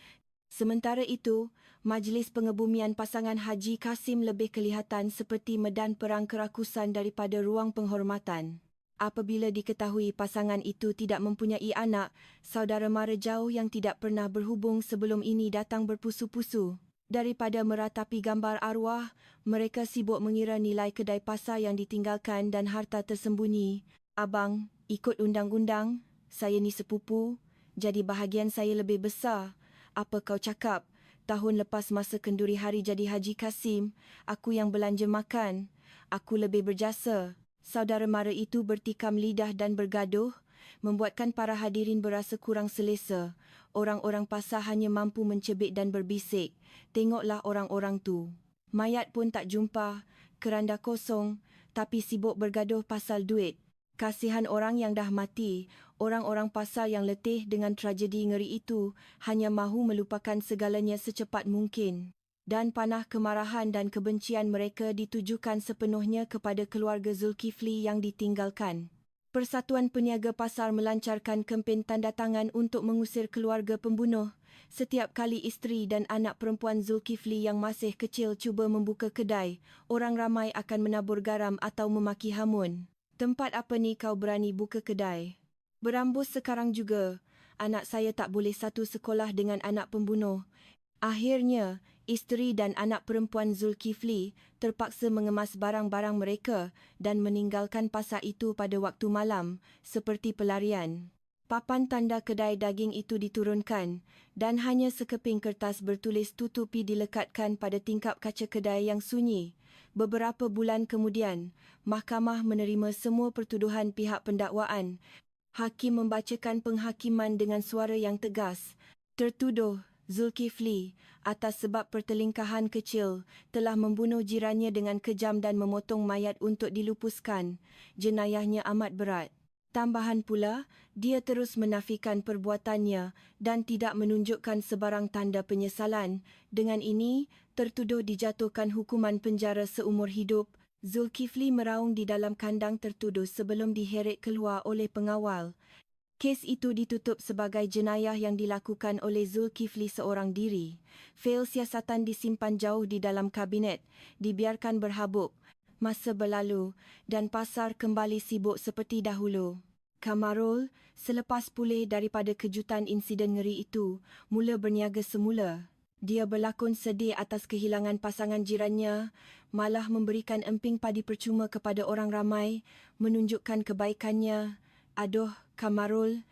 Sementara itu, Majlis Pengebumian pasangan Haji Kasim lebih kelihatan seperti medan perang kerakusan daripada ruang penghormatan. Apabila diketahui pasangan itu tidak mempunyai anak, saudara mara jauh yang tidak pernah berhubung sebelum ini datang berpusu-pusu. Daripada meratapi gambar arwah, mereka sibuk mengira nilai kedai pasar yang ditinggalkan dan harta tersembunyi. "Abang, ikut undang-undang, saya ni sepupu, jadi bahagian saya lebih besar. Apa kau cakap? Tahun lepas masa kenduri hari jadi Haji Kasim, aku yang belanja makan. Aku lebih berjasa." Saudara mara itu bertikam lidah dan bergaduh, membuatkan para hadirin berasa kurang selesa. Orang-orang pasar hanya mampu mencebik dan berbisik. "Tengoklah orang-orang tu. Mayat pun tak jumpa, keranda kosong, tapi sibuk bergaduh pasal duit. Kasihan orang yang dah mati." Orang-orang pasar yang letih dengan tragedi ngeri itu hanya mahu melupakan segalanya secepat mungkin. Dan panah kemarahan dan kebencian mereka ditujukan sepenuhnya kepada keluarga Zulkifli yang ditinggalkan. Persatuan Peniaga Pasar melancarkan kempen tanda tangan untuk mengusir keluarga pembunuh. Setiap kali isteri dan anak perempuan Zulkifli yang masih kecil cuba membuka kedai, orang ramai akan menabur garam atau memaki hamun. "Tempat apa ni kau berani buka kedai? Berambus sekarang juga. Anak saya tak boleh satu sekolah dengan anak pembunuh." Akhirnya, isteri dan anak perempuan Zulkifli terpaksa mengemas barang-barang mereka dan meninggalkan pasar itu pada waktu malam, seperti pelarian. Papan tanda kedai daging itu diturunkan dan hanya sekeping kertas bertulis tutupi dilekatkan pada tingkap kaca kedai yang sunyi. Beberapa bulan kemudian, mahkamah menerima semua pertuduhan pihak pendakwaan. Hakim membacakan penghakiman dengan suara yang tegas. Tertuduh Zulkifli, atas sebab pertelingkahan kecil, telah membunuh jirannya dengan kejam dan memotong mayat untuk dilupuskan. Jenayahnya amat berat. Tambahan pula, dia terus menafikan perbuatannya dan tidak menunjukkan sebarang tanda penyesalan. Dengan ini, tertuduh dijatuhkan hukuman penjara seumur hidup. Zulkifli meraung di dalam kandang tertuduh sebelum diheret keluar oleh pengawal. Kes itu ditutup sebagai jenayah yang dilakukan oleh Zulkifli seorang diri. Fail siasatan disimpan jauh di dalam kabinet, dibiarkan berhabuk. Masa berlalu dan pasar kembali sibuk seperti dahulu. Kamarul, selepas pulih daripada kejutan insiden ngeri itu, mula berniaga semula. Dia berlakon sedih atas kehilangan pasangan jirannya, malah memberikan emping padi percuma kepada orang ramai, menunjukkan kebaikannya. "Aduh, Kamarul,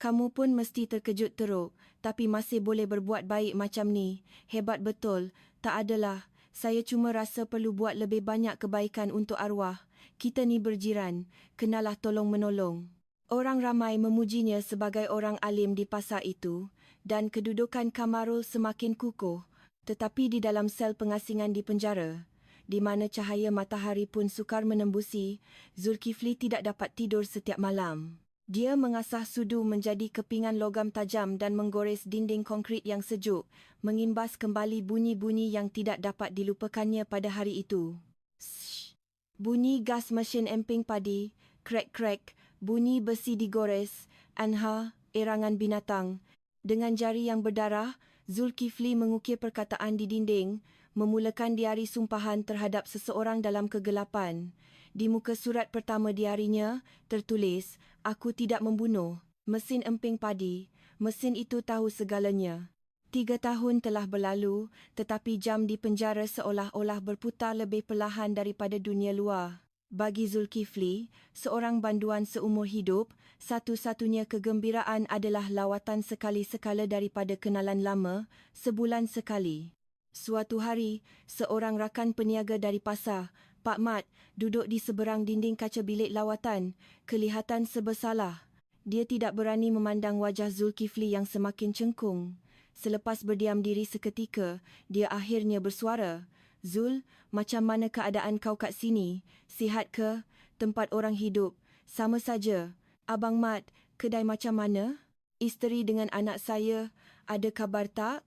kamu pun mesti terkejut teruk, tapi masih boleh berbuat baik macam ni. Hebat betul." "Tak adalah, saya cuma rasa perlu buat lebih banyak kebaikan untuk arwah. Kita ni berjiran, kenalah tolong-menolong." Orang ramai memujinya sebagai orang alim di pasar itu, dan kedudukan Kamarul semakin kukuh. Tetapi di dalam sel pengasingan di penjara, di mana cahaya matahari pun sukar menembusi, Zulkifli tidak dapat tidur setiap malam. Dia mengasah sudu menjadi kepingan logam tajam dan menggores dinding konkrit yang sejuk, mengimbas kembali bunyi-bunyi yang tidak dapat dilupakannya pada hari itu. Shh. Bunyi gas mesin emping padi, krek-krek, bunyi besi digores, anha, erangan binatang. Dengan jari yang berdarah, Zulkifli mengukir perkataan di dinding, memulakan diari sumpahan terhadap seseorang dalam kegelapan. Di muka surat pertama diarinya, tertulis, "Aku tidak membunuh." Mesin emping padi. Mesin itu tahu segalanya. 3 tahun telah berlalu, tetapi jam di penjara seolah-olah berputar lebih perlahan daripada dunia luar. Bagi Zulkifli, seorang banduan seumur hidup, satu-satunya kegembiraan adalah lawatan sekali-sekala daripada kenalan lama, sebulan sekali. Suatu hari, seorang rakan peniaga dari pasar, Pak Mat, duduk di seberang dinding kaca bilik lawatan, kelihatan sebersalah. Dia tidak berani memandang wajah Zulkifli yang semakin cengkung. Selepas berdiam diri seketika, dia akhirnya bersuara, "Zul, macam mana keadaan kau kat sini? Sihat ke? Tempat orang hidup? Sama saja. Abang Mat, kedai macam mana? Isteri dengan anak saya, ada kabar tak?"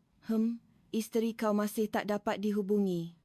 Isteri kau masih tak dapat dihubungi."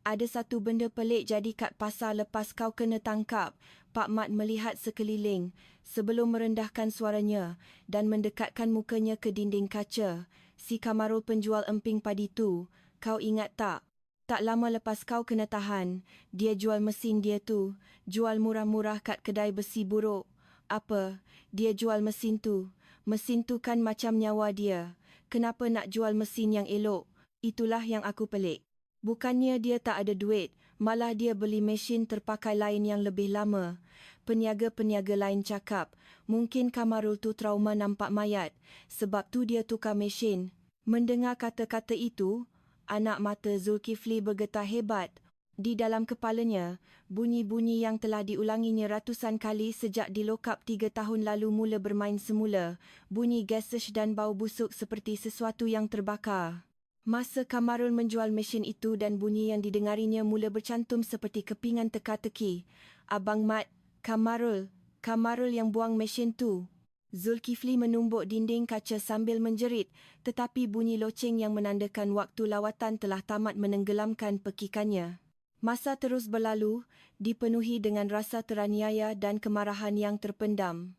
Ada satu benda pelik jadi kat pasar lepas kau kena tangkap." Pak Mat melihat sekeliling sebelum merendahkan suaranya dan mendekatkan mukanya ke dinding kaca. "Si Kamarul penjual emping padi tu, kau ingat tak? Tak lama lepas kau kena tahan, dia jual mesin dia tu, jual murah-murah kat kedai besi buruk." "Apa? Dia jual mesin tu? Mesin tu kan macam nyawa dia. Kenapa nak jual mesin yang elok?" "Itulah yang aku pelik. Bukannya dia tak ada duit, malah dia beli mesin terpakai lain yang lebih lama." Peniaga-peniaga lain cakap, "Mungkin Kamarul tu trauma nampak mayat, sebab tu dia tukar mesin." Mendengar kata-kata itu, anak mata Zulkifli bergetar hebat. Di dalam kepalanya, bunyi-bunyi yang telah diulanginya ratusan kali sejak dilokap 3 tahun lalu mula bermain semula. Bunyi gasesh dan bau busuk seperti sesuatu yang terbakar. Masa Kamarul menjual mesin itu dan bunyi yang didengarinya mula bercantum seperti kepingan teka-teki. "Abang Mat, Kamarul yang buang mesin tu." Zulkifli menumbuk dinding kaca sambil menjerit, tetapi bunyi loceng yang menandakan waktu lawatan telah tamat menenggelamkan pekikannya. Masa terus berlalu, dipenuhi dengan rasa teraniaya dan kemarahan yang terpendam.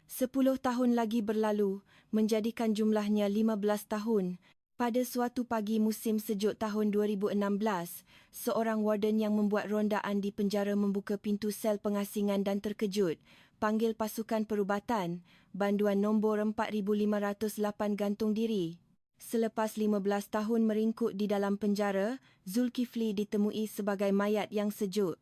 10 tahun lagi berlalu, menjadikan jumlahnya 15 tahun. Pada suatu pagi musim sejuk tahun 2016, seorang warden yang membuat rondaan di penjara membuka pintu sel pengasingan dan terkejut, panggil pasukan perubatan, banduan nombor 4508 gantung diri. Selepas 15 tahun meringkuk di dalam penjara, Zulkifli ditemui sebagai mayat yang sejuk.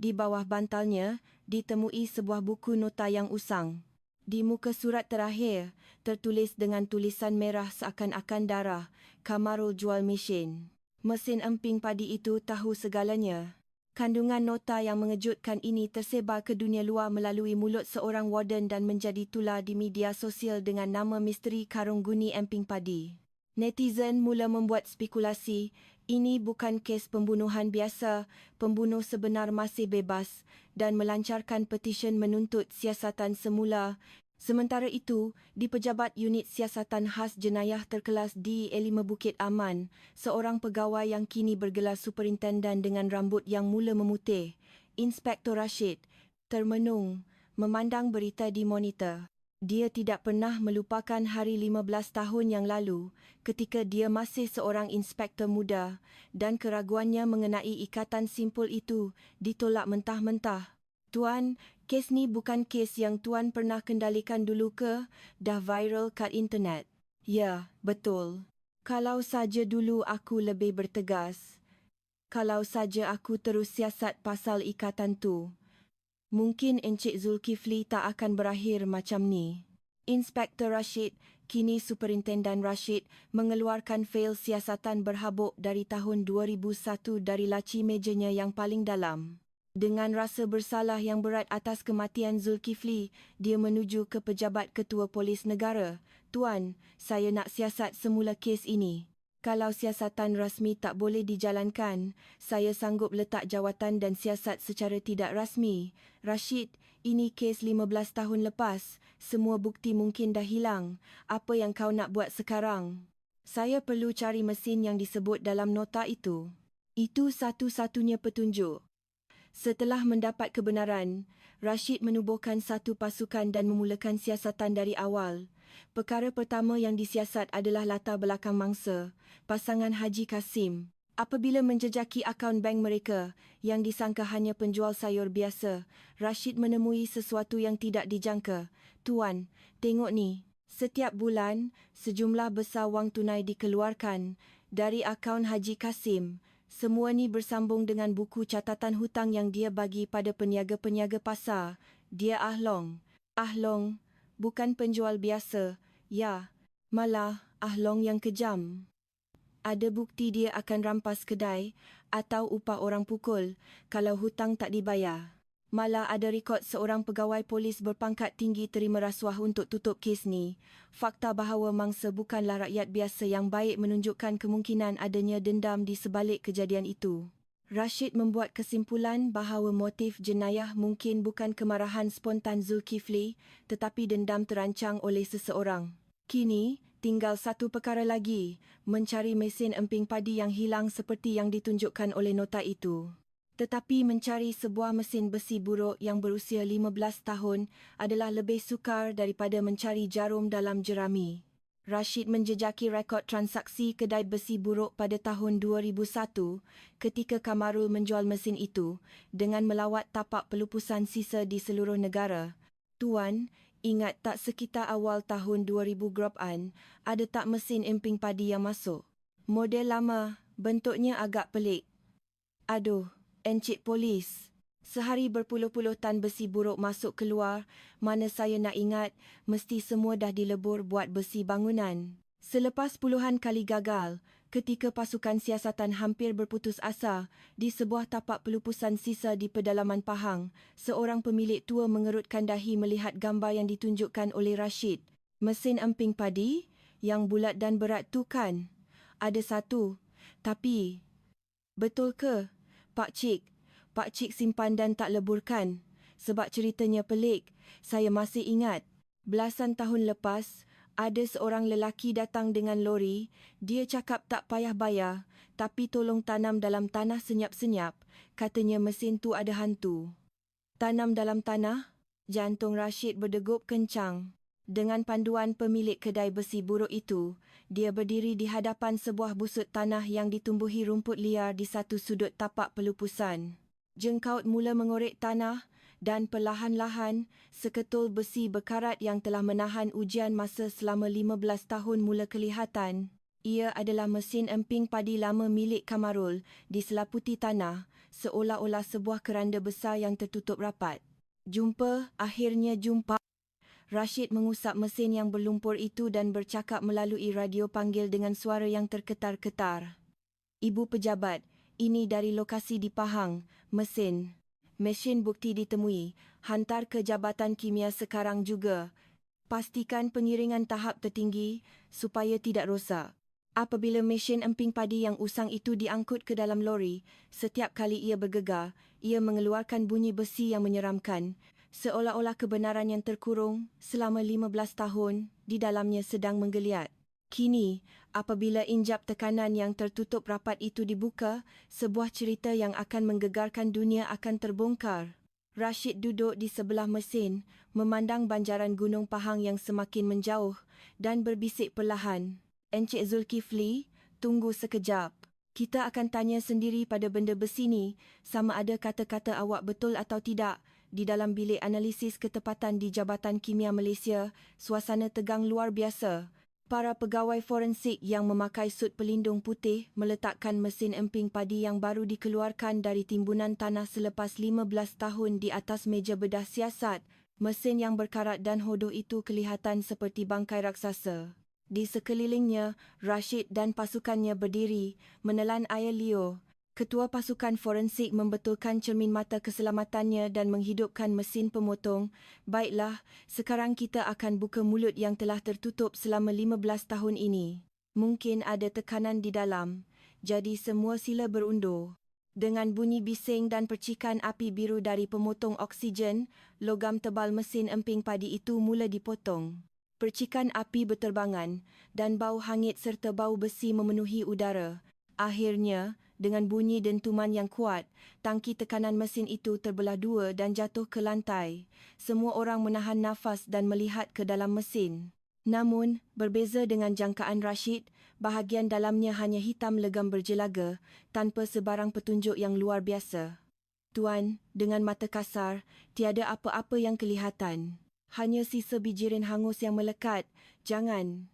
Di bawah bantalnya, ditemui sebuah buku nota yang usang. Di muka surat terakhir, tertulis dengan tulisan merah seakan-akan darah, "Kamarul jual mesin." Mesin emping padi itu tahu segalanya. Kandungan nota yang mengejutkan ini tersebar ke dunia luar melalui mulut seorang warden dan menjadi tular di media sosial dengan nama misteri karung guni emping padi. Netizen mula membuat spekulasi, ini bukan kes pembunuhan biasa, pembunuh sebenar masih bebas, dan melancarkan petisyen menuntut siasatan semula. Sementara itu, di Pejabat Unit Siasatan Khas Jenayah terkelas D5 Bukit Aman, seorang pegawai yang kini bergelar Superintenden dengan rambut yang mula memutih, Inspektor Rashid, termenung, memandang berita di monitor. Dia tidak pernah melupakan hari 15 tahun yang lalu ketika dia masih seorang inspektor muda dan keraguannya mengenai ikatan simpul itu ditolak mentah-mentah. "Tuan, kes ni bukan kes yang Tuan pernah kendalikan dulu ke? Dah viral kat internet." "Ya, betul. Kalau saja dulu aku lebih bertegas. Kalau saja aku terus siasat pasal ikatan tu, mungkin Encik Zulkifli tak akan berakhir macam ni." Inspektor Rashid, kini Superintenden Rashid, mengeluarkan fail siasatan berhabuk dari tahun 2001 dari laci mejanya yang paling dalam. Dengan rasa bersalah yang berat atas kematian Zulkifli, dia menuju ke pejabat ketua polis negara. "Tuan, saya nak siasat semula kes ini. Kalau siasatan rasmi tak boleh dijalankan, saya sanggup letak jawatan dan siasat secara tidak rasmi." "Rashid, ini kes 15 tahun lepas. Semua bukti mungkin dah hilang. Apa yang kau nak buat sekarang?" "Saya perlu cari mesin yang disebut dalam nota itu. Itu satu-satunya petunjuk." Setelah mendapat kebenaran, Rashid menubuhkan satu pasukan dan memulakan siasatan dari awal. Perkara pertama yang disiasat adalah latar belakang mangsa, pasangan Haji Kasim. Apabila menjejaki akaun bank mereka, yang disangka hanya penjual sayur biasa, Rashid menemui sesuatu yang tidak dijangka. "Tuan, tengok ni. Setiap bulan, sejumlah besar wang tunai dikeluarkan dari akaun Haji Kasim. Semua ni bersambung dengan buku catatan hutang yang dia bagi pada peniaga-peniaga pasar. Dia Ahlong. Ahlong, bukan penjual biasa. Ya, malah Ahlong yang kejam. Ada bukti dia akan rampas kedai atau upah orang pukul kalau hutang tak dibayar. Malah ada rekod seorang pegawai polis berpangkat tinggi terima rasuah untuk tutup kes ni. Fakta bahawa mangsa bukanlah rakyat biasa yang baik menunjukkan kemungkinan adanya dendam di sebalik kejadian itu. Rashid membuat kesimpulan bahawa motif jenayah mungkin bukan kemarahan spontan Zulkifli tetapi dendam terancang oleh seseorang. Kini, tinggal satu perkara lagi, mencari mesin emping padi yang hilang seperti yang ditunjukkan oleh nota itu. Tetapi mencari sebuah mesin besi buruk yang berusia 15 tahun adalah lebih sukar daripada mencari jarum dalam jerami. Rashid menjejaki rekod transaksi kedai besi buruk pada tahun 2001 ketika Kamarul menjual mesin itu dengan melawat tapak pelupusan sisa di seluruh negara. Tuan, ingat tak sekitar awal tahun 2000 Groban, ada tak mesin emping padi yang masuk? Model lama, bentuknya agak pelik. Aduh, Encik Polis. Sehari berpuluh-puluh tan besi buruk masuk keluar, mana saya nak ingat, mesti semua dah dilebur buat besi bangunan. Selepas puluhan kali gagal, ketika pasukan siasatan hampir berputus asa di sebuah tapak pelupusan sisa di pedalaman Pahang, seorang pemilik tua mengerutkan dahi melihat gambar yang ditunjukkan oleh Rashid. Mesin emping padi? Yang bulat dan berat tu kan? Ada satu. Tapi, betul ke? Pak Cik simpan dan tak leburkan. Sebab ceritanya pelik. Saya masih ingat. Belasan tahun lepas, ada seorang lelaki datang dengan lori. Dia cakap tak payah bayar, tapi tolong tanam dalam tanah senyap-senyap. Katanya mesin tu ada hantu. Tanam dalam tanah? Jantung Rashid berdegup kencang. Dengan panduan pemilik kedai besi buruk itu, dia berdiri di hadapan sebuah busut tanah yang ditumbuhi rumput liar di satu sudut tapak pelupusan. Jengkaut mula mengorek tanah dan perlahan-lahan seketul besi berkarat yang telah menahan ujian masa selama 15 tahun mula kelihatan. Ia adalah mesin emping padi lama milik Kamarul diselaputi tanah seolah-olah sebuah keranda besar yang tertutup rapat. Akhirnya jumpa. Rashid mengusap mesin yang berlumpur itu dan bercakap melalui radio panggil dengan suara yang terketar-ketar. Ibu pejabat, ini dari lokasi di Pahang, mesin. Mesin bukti ditemui, hantar ke Jabatan Kimia sekarang juga. Pastikan pengiringan tahap tertinggi supaya tidak rosak. Apabila mesin emping padi yang usang itu diangkut ke dalam lori, setiap kali ia bergegar, ia mengeluarkan bunyi besi yang menyeramkan. Seolah-olah kebenaran yang terkurung selama 15 tahun di dalamnya sedang menggeliat. Kini, apabila injap tekanan yang tertutup rapat itu dibuka, sebuah cerita yang akan menggegarkan dunia akan terbongkar. Rashid duduk di sebelah mesin, memandang banjaran Gunung Pahang yang semakin menjauh dan berbisik perlahan. Encik Zulkifli, tunggu sekejap. Kita akan tanya sendiri pada benda besi ni, sama ada kata-kata awak betul atau tidak. Di dalam bilik analisis ketepatan di Jabatan Kimia Malaysia, suasana tegang luar biasa. Para pegawai forensik yang memakai sut pelindung putih meletakkan mesin emping padi yang baru dikeluarkan dari timbunan tanah selepas 15 tahun di atas meja bedah siasat. Mesin yang berkarat dan hodoh itu kelihatan seperti bangkai raksasa. Di sekelilingnya, Rashid dan pasukannya berdiri, menelan air liur. Ketua pasukan forensik membetulkan cermin mata keselamatannya dan menghidupkan mesin pemotong. Baiklah, sekarang kita akan buka mulut yang telah tertutup selama 15 tahun ini. Mungkin ada tekanan di dalam, jadi semua sila berundur. Dengan bunyi bising dan percikan api biru dari pemotong oksigen, logam tebal mesin emping padi itu mula dipotong. Percikan api berterbangan dan bau hangit serta bau besi memenuhi udara. Akhirnya, dengan bunyi dentuman yang kuat, tangki tekanan mesin itu terbelah dua dan jatuh ke lantai. Semua orang menahan nafas dan melihat ke dalam mesin. Namun, berbeza dengan jangkaan Rashid, bahagian dalamnya hanya hitam legam berjelaga, tanpa sebarang petunjuk yang luar biasa. Tuan, dengan mata kasar, tiada apa-apa yang kelihatan. Hanya sisa bijirin hangus yang melekat. Jangan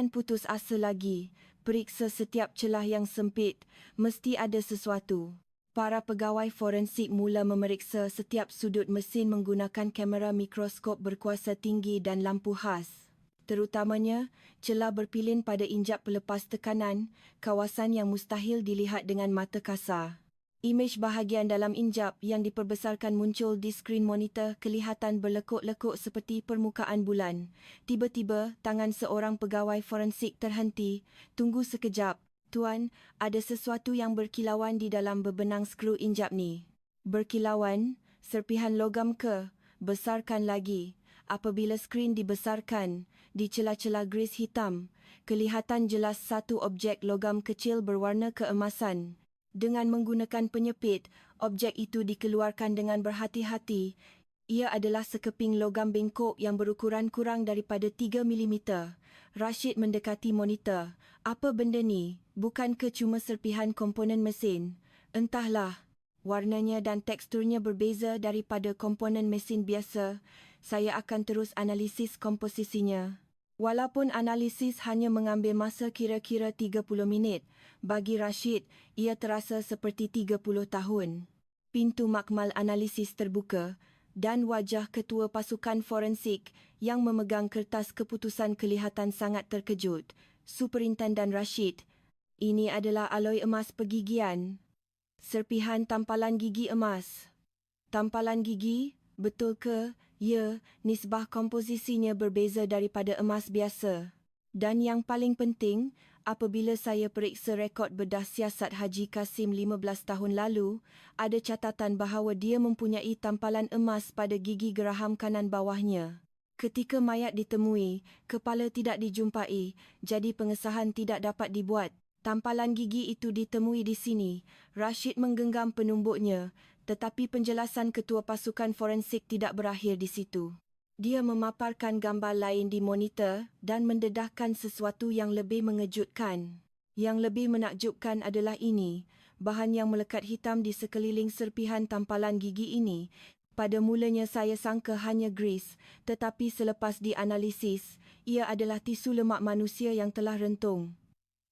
putus asa lagi. Periksa setiap celah yang sempit, mesti ada sesuatu. Para pegawai forensik mula memeriksa setiap sudut mesin menggunakan kamera mikroskop berkuasa tinggi dan lampu khas. Terutamanya, celah berpilin pada injap pelepas tekanan, kawasan yang mustahil dilihat dengan mata kasar. Imej bahagian dalam injap yang diperbesarkan muncul di skrin monitor kelihatan berlekuk-lekuk seperti permukaan bulan. Tiba-tiba, tangan seorang pegawai forensik terhenti. Tunggu sekejap, Tuan, ada sesuatu yang berkilauan di dalam bebenang skru injap ni. Berkilauan? Serpihan logam ke? Besarkan lagi. Apabila skrin dibesarkan, di celah-celah gris hitam, kelihatan jelas satu objek logam kecil berwarna keemasan. Dengan menggunakan penyepit, objek itu dikeluarkan dengan berhati-hati. Ia adalah sekeping logam bengkok yang berukuran kurang daripada 3 mm. Rashid mendekati monitor. Apa benda ni? Bukan ke cuma serpihan komponen mesin? Entahlah. Warnanya dan teksturnya berbeza daripada komponen mesin biasa. Saya akan terus analisis komposisinya. Walaupun analisis hanya mengambil masa kira-kira 30 minit, bagi Rashid, ia terasa seperti 30 tahun. Pintu makmal analisis terbuka dan wajah ketua pasukan forensik yang memegang kertas keputusan kelihatan sangat terkejut. Superintenden Rashid, ini adalah aloi emas pergigian. Serpihan tampalan gigi emas. Tampalan gigi? Betul ke? Ya, nisbah komposisinya berbeza daripada emas biasa. Dan yang paling penting, apabila saya periksa rekod bedah siasat Haji Kasim 15 tahun lalu, ada catatan bahawa dia mempunyai tampalan emas pada gigi geraham kanan bawahnya. Ketika mayat ditemui, kepala tidak dijumpai, jadi pengesahan tidak dapat dibuat. Tampalan gigi itu ditemui di sini. Rashid menggenggam penumbuknya. Tetapi penjelasan ketua pasukan forensik tidak berakhir di situ. Dia memaparkan gambar lain di monitor dan mendedahkan sesuatu yang lebih mengejutkan. Yang lebih menakjubkan adalah ini, bahan yang melekat hitam di sekeliling serpihan tampalan gigi ini. Pada mulanya saya sangka hanya gris, tetapi selepas dianalisis, ia adalah tisu lemak manusia yang telah rentung.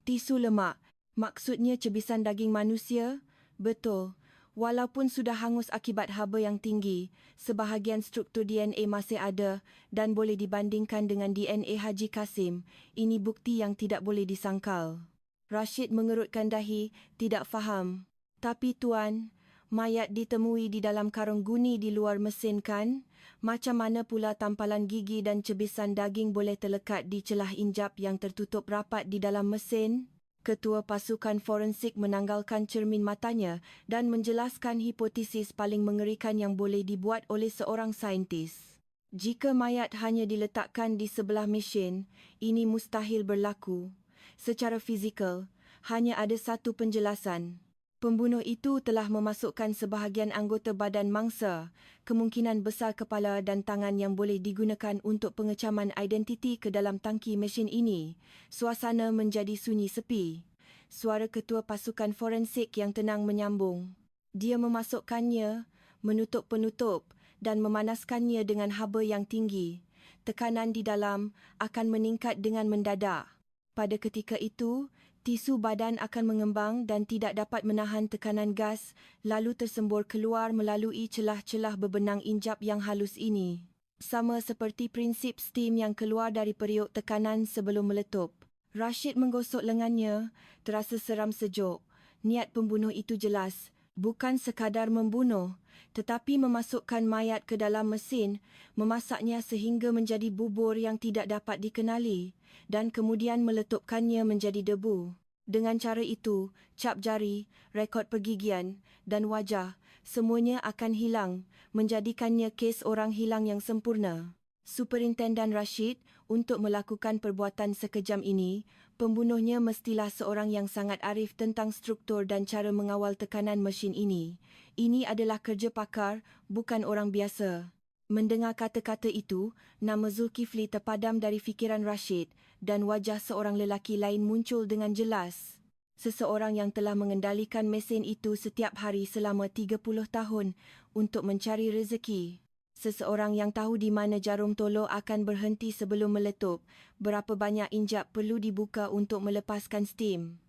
Tisu lemak, maksudnya cebisan daging manusia? Betul. Walaupun sudah hangus akibat haba yang tinggi, sebahagian struktur DNA masih ada dan boleh dibandingkan dengan DNA Haji Kasim. Ini bukti yang tidak boleh disangkal. Rashid mengerutkan dahi, tidak faham. Tapi Tuan, mayat ditemui di dalam karung guni di luar mesin kan? Macam mana pula tampalan gigi dan cebisan daging boleh terlekat di celah injap yang tertutup rapat di dalam mesin? Ketua pasukan forensik menanggalkan cermin matanya dan menjelaskan hipotesis paling mengerikan yang boleh dibuat oleh seorang saintis. Jika mayat hanya diletakkan di sebelah mesin, ini mustahil berlaku. Secara fizikal, hanya ada satu penjelasan. Pembunuh itu telah memasukkan sebahagian anggota badan mangsa, kemungkinan besar kepala dan tangan yang boleh digunakan untuk pengecaman identiti ke dalam tangki mesin ini. Suasana menjadi sunyi sepi. Suara ketua pasukan forensik yang tenang menyambung. Dia memasukkannya, menutup penutup dan memanaskannya dengan haba yang tinggi. Tekanan di dalam akan meningkat dengan mendadak. Pada ketika itu, tisu badan akan mengembang dan tidak dapat menahan tekanan gas, lalu tersembur keluar melalui celah-celah bebenang injap yang halus ini. Sama seperti prinsip steam yang keluar dari periuk tekanan sebelum meletup. Rashid menggosok lengannya, terasa seram sejuk. Niat pembunuh itu jelas, bukan sekadar membunuh, tetapi memasukkan mayat ke dalam mesin, memasaknya sehingga menjadi bubur yang tidak dapat dikenali, dan kemudian meletupkannya menjadi debu. Dengan cara itu, cap jari, rekod pergigian dan wajah, semuanya akan hilang, menjadikannya kes orang hilang yang sempurna. Superintenden Rashid, untuk melakukan perbuatan sekejam ini, pembunuhnya mestilah seorang yang sangat arif tentang struktur dan cara mengawal tekanan mesin ini. Ini adalah kerja pakar, bukan orang biasa. Mendengar kata-kata itu, nama Zulkifli terpadam dari fikiran Rashid dan wajah seorang lelaki lain muncul dengan jelas. Seseorang yang telah mengendalikan mesin itu setiap hari selama 30 tahun untuk mencari rezeki. Seseorang yang tahu di mana jarum tolong akan berhenti sebelum meletup. Berapa banyak injap perlu dibuka untuk melepaskan steam.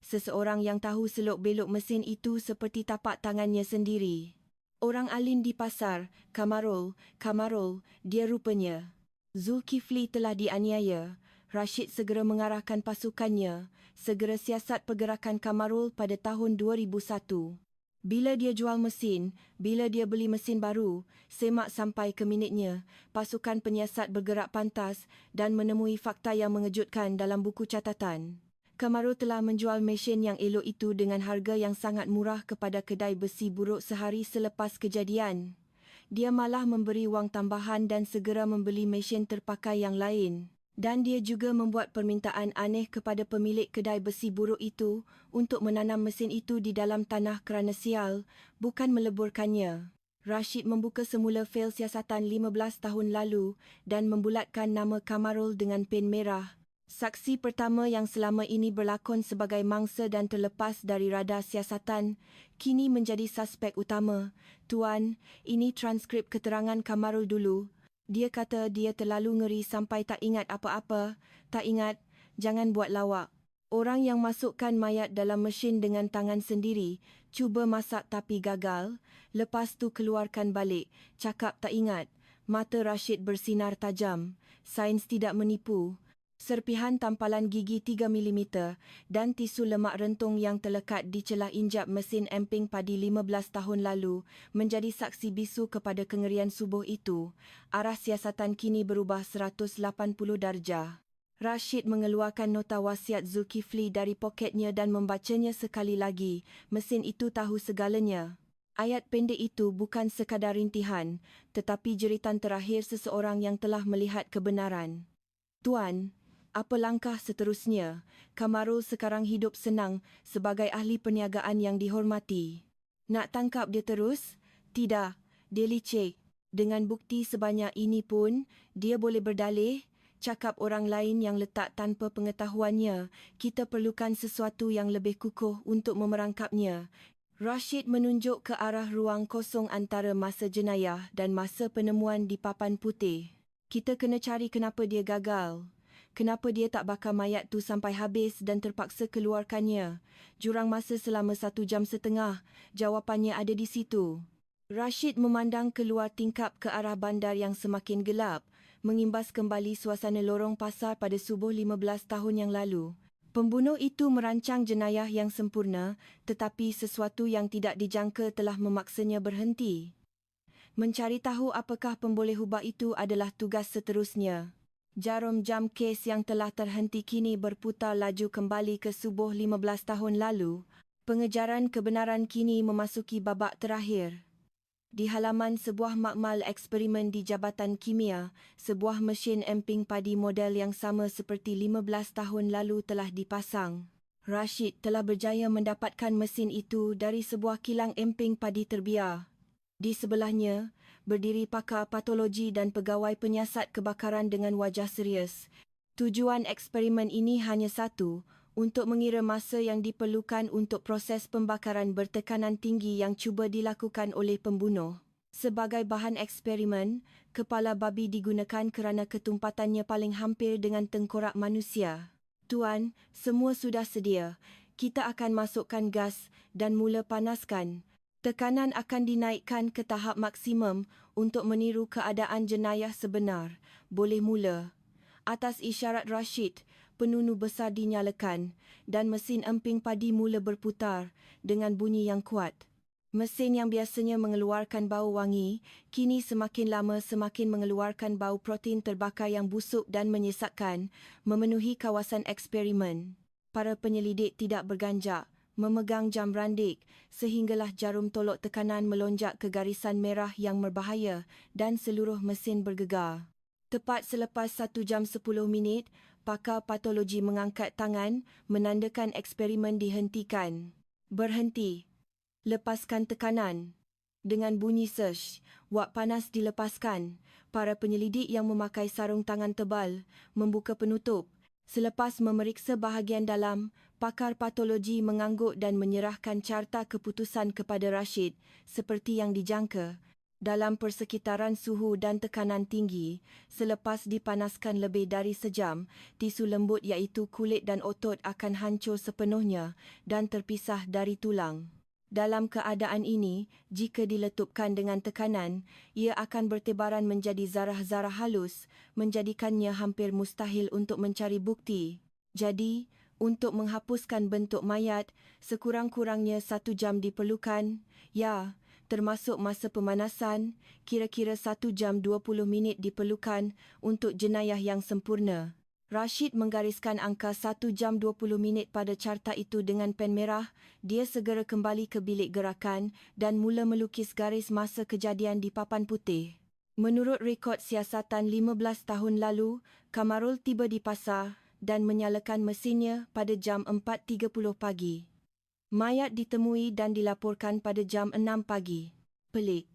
Seseorang yang tahu selok-belok mesin itu seperti tapak tangannya sendiri. Orang alim di pasar, Kamarul, dia rupanya. Zulkifli telah dianiaya. Rashid segera mengarahkan pasukannya, segera siasat pergerakan Kamarul pada tahun 2001. Bila dia jual mesin, bila dia beli mesin baru, semak sampai ke minitnya, pasukan penyiasat bergerak pantas dan menemui fakta yang mengejutkan dalam buku catatan. Kamarul telah menjual mesin yang elok itu dengan harga yang sangat murah kepada kedai besi buruk sehari selepas kejadian. Dia malah memberi wang tambahan dan segera membeli mesin terpakai yang lain. Dan dia juga membuat permintaan aneh kepada pemilik kedai besi buruk itu untuk menanam mesin itu di dalam tanah kerana sial, bukan meleburkannya. Rashid membuka semula fail siasatan 15 tahun lalu dan membulatkan nama Kamarul dengan pen merah. Saksi pertama yang selama ini berlakon sebagai mangsa dan terlepas dari radar siasatan, kini menjadi suspek utama. Tuan, ini transkrip keterangan Kamarul dulu. Dia kata dia terlalu ngeri sampai tak ingat apa-apa. Tak ingat, jangan buat lawak. Orang yang masukkan mayat dalam mesin dengan tangan sendiri, cuba masak tapi gagal. Lepas tu keluarkan balik, cakap tak ingat. Mata Rashid bersinar tajam. Sains tidak menipu. Serpihan tampalan gigi 3 mm dan tisu lemak rentung yang terlekat di celah injap mesin emping padi 15 tahun lalu menjadi saksi bisu kepada kengerian subuh itu. Arah siasatan kini berubah 180 darjah. Rashid mengeluarkan nota wasiat Zulkifli dari poketnya dan membacanya sekali lagi. Mesin itu tahu segalanya. Ayat pendek itu bukan sekadar rintihan, tetapi jeritan terakhir seseorang yang telah melihat kebenaran. Tuan, apa langkah seterusnya? Kamarul sekarang hidup senang sebagai ahli perniagaan yang dihormati. Nak tangkap dia terus? Tidak, dia licik. Dengan bukti sebanyak ini pun, dia boleh berdalih, cakap orang lain yang letak tanpa pengetahuannya. Kita perlukan sesuatu yang lebih kukuh untuk memerangkapnya. Rashid menunjuk ke arah ruang kosong antara masa jenayah dan masa penemuan di papan putih. Kita kena cari kenapa dia gagal. Kenapa dia tak bakar mayat tu sampai habis dan terpaksa keluarkannya? Jurang masa selama 1 jam setengah. Jawapannya ada di situ. Rashid memandang keluar tingkap ke arah bandar yang semakin gelap, mengimbas kembali suasana lorong pasar pada subuh 15 tahun yang lalu. Pembunuh itu merancang jenayah yang sempurna, tetapi sesuatu yang tidak dijangka telah memaksanya berhenti. Mencari tahu apakah pemboleh hubah itu adalah tugas seterusnya. Jarum jam kes yang telah terhenti kini berputar laju kembali ke subuh 15 tahun lalu. Pengejaran kebenaran kini memasuki babak terakhir. Di halaman sebuah makmal eksperimen di Jabatan Kimia, sebuah mesin emping padi model yang sama seperti 15 tahun lalu telah dipasang. Rashid telah berjaya mendapatkan mesin itu dari sebuah kilang emping padi terbiar. Di sebelahnya, berdiri pakar patologi dan pegawai penyiasat kebakaran dengan wajah serius. Tujuan eksperimen ini hanya satu, untuk mengira masa yang diperlukan untuk proses pembakaran bertekanan tinggi yang cuba dilakukan oleh pembunuh. Sebagai bahan eksperimen, kepala babi digunakan kerana ketumpatannya paling hampir dengan tengkorak manusia. Tuan, semua sudah sedia. Kita akan masukkan gas dan mula panaskan. Tekanan akan dinaikkan ke tahap maksimum untuk meniru keadaan jenayah sebenar. Boleh mula. Atas isyarat Rashid, penunu besar dinyalakan dan mesin emping padi mula berputar dengan bunyi yang kuat. Mesin yang biasanya mengeluarkan bau wangi, kini semakin lama semakin mengeluarkan bau protein terbakar yang busuk dan menyesatkan, memenuhi kawasan eksperimen. Para penyelidik tidak berganjak, memegang jam randik sehinggalah jarum tolok tekanan melonjak ke garisan merah yang berbahaya dan seluruh mesin bergegar. Tepat selepas 1 jam 10 minit, pakar patologi mengangkat tangan menandakan eksperimen dihentikan. Berhenti. Lepaskan tekanan. Dengan bunyi sesh, wak panas dilepaskan. Para penyelidik yang memakai sarung tangan tebal membuka penutup. Selepas memeriksa bahagian dalam, pakar patologi mengangguk dan menyerahkan carta keputusan kepada Rashid, seperti yang dijangka. dalam persekitaran suhu dan tekanan tinggi. Selepas dipanaskan lebih dari sejam, tisu lembut iaitu kulit dan otot akan hancur sepenuhnya dan terpisah dari tulang. Dalam keadaan ini, jika diletupkan dengan tekanan, ia akan bertebaran menjadi zarah-zarah halus, menjadikannya hampir mustahil untuk mencari bukti. Jadi, untuk menghapuskan bentuk mayat, sekurang-kurangnya 1 jam diperlukan. Ya, termasuk masa pemanasan, kira-kira 1 jam 20 minit diperlukan untuk jenayah yang sempurna. Rashid menggariskan angka 1 jam 20 minit pada carta itu dengan pen merah. Dia segera kembali ke bilik gerakan dan mula melukis garis masa kejadian di papan putih. Menurut rekod siasatan 15 tahun lalu, Kamarul tiba di pasar dan menyalakan mesinnya pada jam 4.30 pagi. Mayat ditemui dan dilaporkan pada jam 6 pagi. Pelik.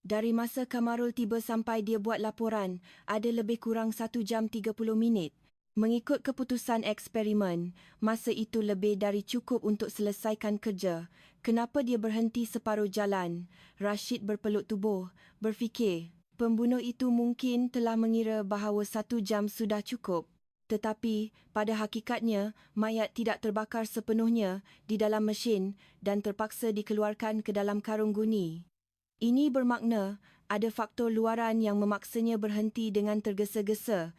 Dari masa Kamarul tiba sampai dia buat laporan, ada lebih kurang 1 jam 30 minit. Mengikut keputusan eksperimen, masa itu lebih dari cukup untuk selesaikan kerja. Kenapa dia berhenti separuh jalan? Rashid berpeluk tubuh, berfikir. Pembunuh itu mungkin telah mengira bahawa 1 jam sudah cukup. Tetapi, pada hakikatnya, mayat tidak terbakar sepenuhnya di dalam mesin dan terpaksa dikeluarkan ke dalam karung guni. Ini bermakna, ada faktor luaran yang memaksanya berhenti dengan tergesa-gesa.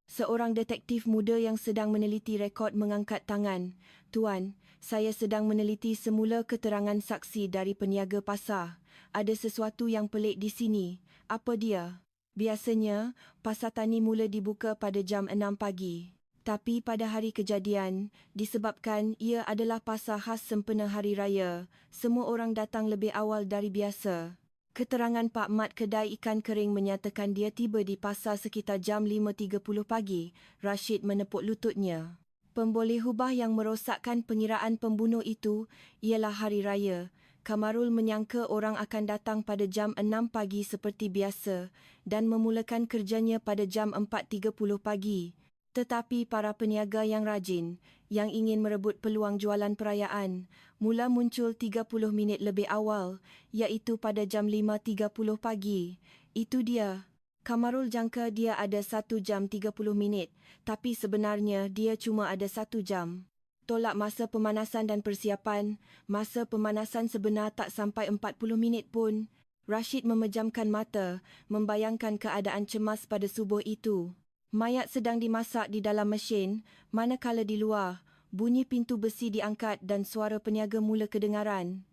Seorang detektif muda yang sedang meneliti rekod mengangkat tangan. Tuan, saya sedang meneliti semula keterangan saksi dari peniaga pasar. Ada sesuatu yang pelik di sini. Apa dia? Biasanya, pasar tani mula dibuka pada jam 6 pagi. Tapi pada hari kejadian, disebabkan ia adalah pasar khas sempena Hari Raya, semua orang datang lebih awal dari biasa. Keterangan Pak Mat kedai ikan kering menyatakan dia tiba di pasar sekitar jam 5.30 pagi. Rashid menepuk lututnya. Pembolehubah yang merosakkan pengiraan pembunuh itu ialah Hari Raya. Kamarul menyangka orang akan datang pada jam 6 pagi seperti biasa dan memulakan kerjanya pada jam 4.30 pagi. Tetapi para peniaga yang rajin, yang ingin merebut peluang jualan perayaan, mula muncul 30 minit lebih awal, iaitu pada jam 5.30 pagi. Itu dia. Kamarul jangka dia ada 1 jam 30 minit, tapi sebenarnya dia cuma ada 1 jam. Tolak masa pemanasan dan persiapan, masa pemanasan sebenar tak sampai 40 minit pun. Rashid memejamkan mata, membayangkan keadaan cemas pada subuh itu. Mayat sedang dimasak di dalam mesin, manakala di luar, bunyi pintu besi diangkat dan suara peniaga mula kedengaran.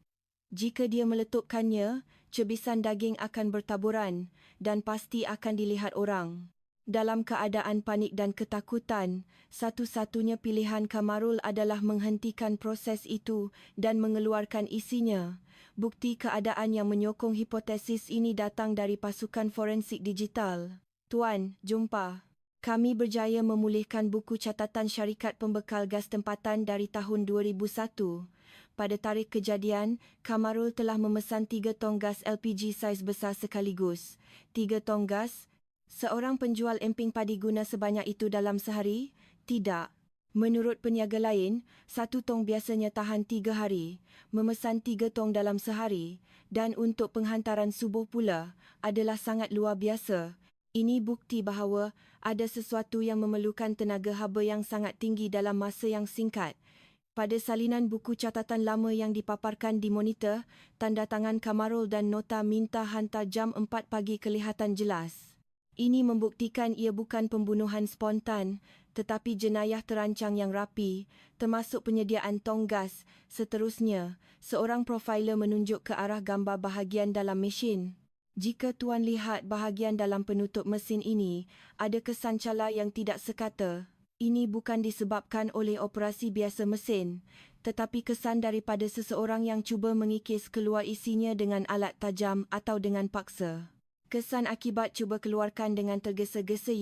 Jika dia meletupkannya, cebisan daging akan bertaburan dan pasti akan dilihat orang. Dalam keadaan panik dan ketakutan, satu-satunya pilihan Kamarul adalah menghentikan proses itu dan mengeluarkan isinya. Bukti keadaan yang menyokong hipotesis ini datang dari pasukan forensik digital. Tuan, jumpa. Kami berjaya memulihkan buku catatan syarikat pembekal gas tempatan dari tahun 2001. Pada tarikh kejadian, Kamarul telah memesan 3 tong gas LPG saiz besar sekaligus. 3 tong gas? Seorang penjual emping padi guna sebanyak itu dalam sehari? Tidak. Menurut peniaga lain, 1 tong biasanya tahan 3 hari. Memesan 3 tong dalam sehari dan untuk penghantaran subuh pula adalah sangat luar biasa. Ini bukti bahawa ada sesuatu yang memerlukan tenaga haba yang sangat tinggi dalam masa yang singkat. Pada salinan buku catatan lama yang dipaparkan di monitor, tanda tangan Kamarul dan nota minta hantar jam 4 pagi kelihatan jelas. Ini membuktikan ia bukan pembunuhan spontan, tetapi jenayah terancang yang rapi, termasuk penyediaan tong gas. Seterusnya, seorang profiler menunjuk ke arah gambar bahagian dalam mesin. Jika tuan lihat bahagian dalam penutup mesin ini, ada kesan cala yang tidak sekata. Ini bukan disebabkan oleh operasi biasa mesin, tetapi kesan daripada seseorang yang cuba mengikis keluar isinya dengan alat tajam atau dengan paksa. Kesan akibat cuba keluarkan dengan tergesa-gesa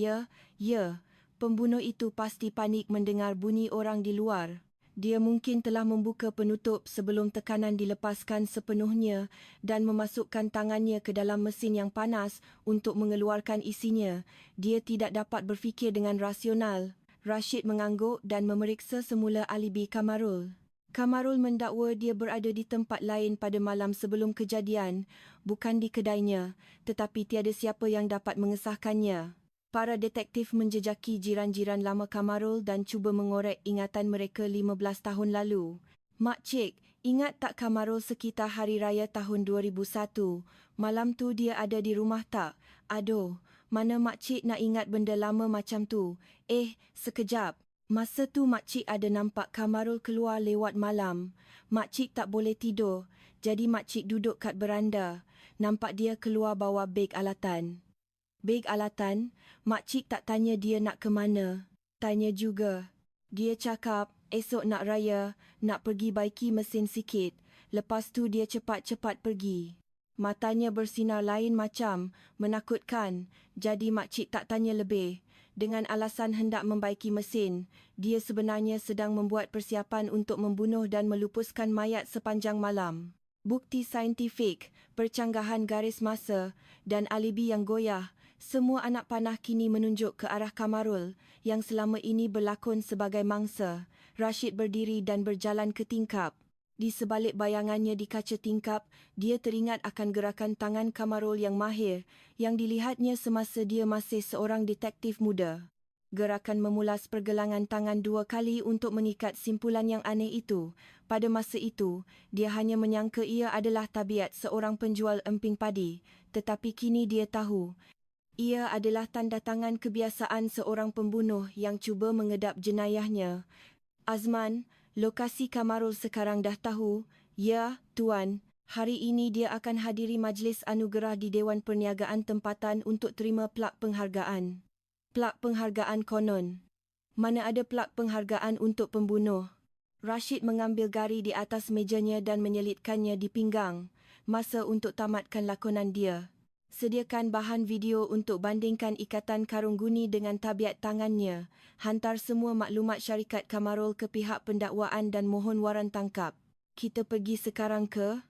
ya. Pembunuh itu pasti panik mendengar bunyi orang di luar. Dia mungkin telah membuka penutup sebelum tekanan dilepaskan sepenuhnya dan memasukkan tangannya ke dalam mesin yang panas untuk mengeluarkan isinya. Dia tidak dapat berfikir dengan rasional. Rashid mengangguk dan memeriksa semula alibi Kamarul. Kamarul mendakwa dia berada di tempat lain pada malam sebelum kejadian, bukan di kedainya, tetapi tiada siapa yang dapat mengesahkannya. Para detektif menjejaki jiran-jiran lama Kamarul dan cuba mengorek ingatan mereka 15 tahun lalu. Makcik, ingat tak Kamarul sekitar Hari Raya tahun 2001? Malam tu dia ada di rumah tak? Aduh, mana makcik nak ingat benda lama macam tu? Sekejap. Masa tu makcik ada nampak Kamarul keluar lewat malam. Makcik tak boleh tidur, jadi makcik duduk kat beranda. Nampak dia keluar bawa beg alatan. Beg alatan? Makcik tak tanya dia nak ke mana. Tanya juga. Dia cakap, esok nak raya, nak pergi baiki mesin sikit. Lepas tu dia cepat-cepat pergi. Matanya bersinar lain macam, menakutkan, jadi makcik tak tanya lebih. Dengan alasan hendak membaiki mesin, dia sebenarnya sedang membuat persiapan untuk membunuh dan melupuskan mayat sepanjang malam. Bukti saintifik, percanggahan garis masa dan alibi yang goyah, semua anak panah kini menunjuk ke arah Kamarul yang selama ini berlakon sebagai mangsa. Rashid berdiri dan berjalan ke tingkap. Di sebalik bayangannya di kaca tingkap, dia teringat akan gerakan tangan Kamarul yang mahir yang dilihatnya semasa dia masih seorang detektif muda. Gerakan memulas pergelangan tangan 2 kali untuk mengikat simpulan yang aneh itu. Pada masa itu, dia hanya menyangka ia adalah tabiat seorang penjual emping padi, tetapi kini dia tahu, ia adalah tanda tangan kebiasaan seorang pembunuh yang cuba mengedap jenayahnya. Azman, lokasi Kamarul sekarang dah tahu. Ya, Tuan. Hari ini dia akan hadiri majlis anugerah di Dewan Perniagaan Tempatan untuk terima plak penghargaan. Plak penghargaan konon. Mana ada plak penghargaan untuk pembunuh? Rashid mengambil gari di atas mejanya dan menyelitkannya di pinggang. Masa untuk tamatkan lakonan dia. Sediakan bahan video untuk bandingkan ikatan karung guni dengan tabiat tangannya. Hantar semua maklumat syarikat Kamarul ke pihak pendakwaan dan mohon waran tangkap. Kita pergi sekarang ke?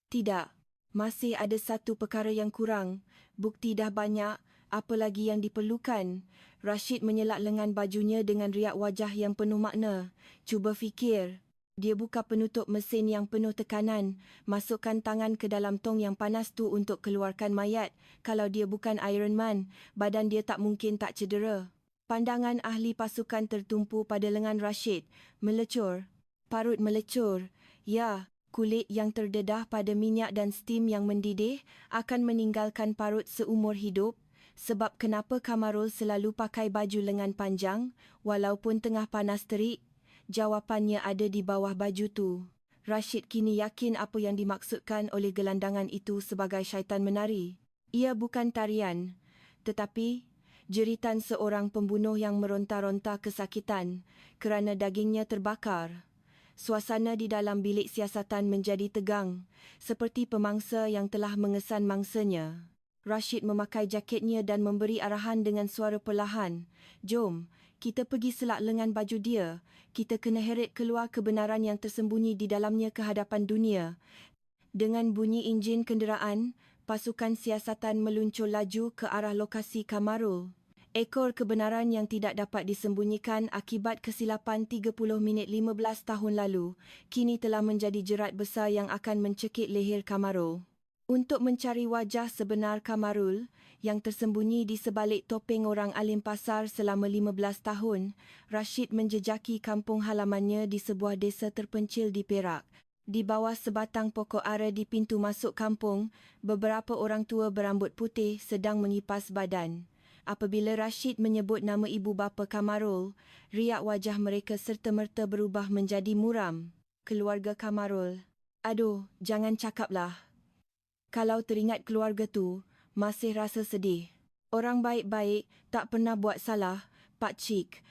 Tidak. Masih ada satu perkara yang kurang. Bukti dah banyak, apa lagi yang diperlukan? Rashid menyelak lengan bajunya dengan riak wajah yang penuh makna. Cuba fikir. Dia buka penutup mesin yang penuh tekanan, masukkan tangan ke dalam tong yang panas tu untuk keluarkan mayat. Kalau dia bukan Iron Man, badan dia tak mungkin tak cedera. Pandangan ahli pasukan tertumpu pada lengan Rashid. Melecur. Parut melecur. Ya, kulit yang terdedah pada minyak dan steam yang mendidih akan meninggalkan parut seumur hidup. Sebab kenapa Kamarul selalu pakai baju lengan panjang, walaupun tengah panas terik? Jawapannya ada di bawah baju tu. Rashid kini yakin apa yang dimaksudkan oleh gelandangan itu sebagai syaitan menari. Ia bukan tarian, tetapi jeritan seorang pembunuh yang meronta-ronta kesakitan kerana dagingnya terbakar. Suasana di dalam bilik siasatan menjadi tegang, seperti pemangsa yang telah mengesan mangsanya. Rashid memakai jaketnya dan memberi arahan dengan suara perlahan. Jom, kita pergi selak lengan baju dia. Kita kena heret keluar kebenaran yang tersembunyi di dalamnya ke hadapan dunia. Dengan bunyi enjin kenderaan, pasukan siasatan meluncur laju ke arah lokasi Kamarul. Ekor kebenaran yang tidak dapat disembunyikan akibat kesilapan 30 minit 15 tahun lalu, kini telah menjadi jerat besar yang akan mencekik leher Kamarul. Untuk mencari wajah sebenar Kamarul yang tersembunyi di sebalik topeng orang alim pasar selama 15 tahun, Rashid menjejaki kampung halamannya di sebuah desa terpencil di Perak. Di bawah sebatang pokok ara di pintu masuk kampung, beberapa orang tua berambut putih sedang mengipas badan. Apabila Rashid menyebut nama ibu bapa Kamarul, riak wajah mereka serta-merta berubah menjadi muram. Keluarga Kamarul. Aduh, jangan cakaplah. Kalau teringat keluarga tu, masih rasa sedih. Orang baik-baik tak pernah buat salah. Pakcik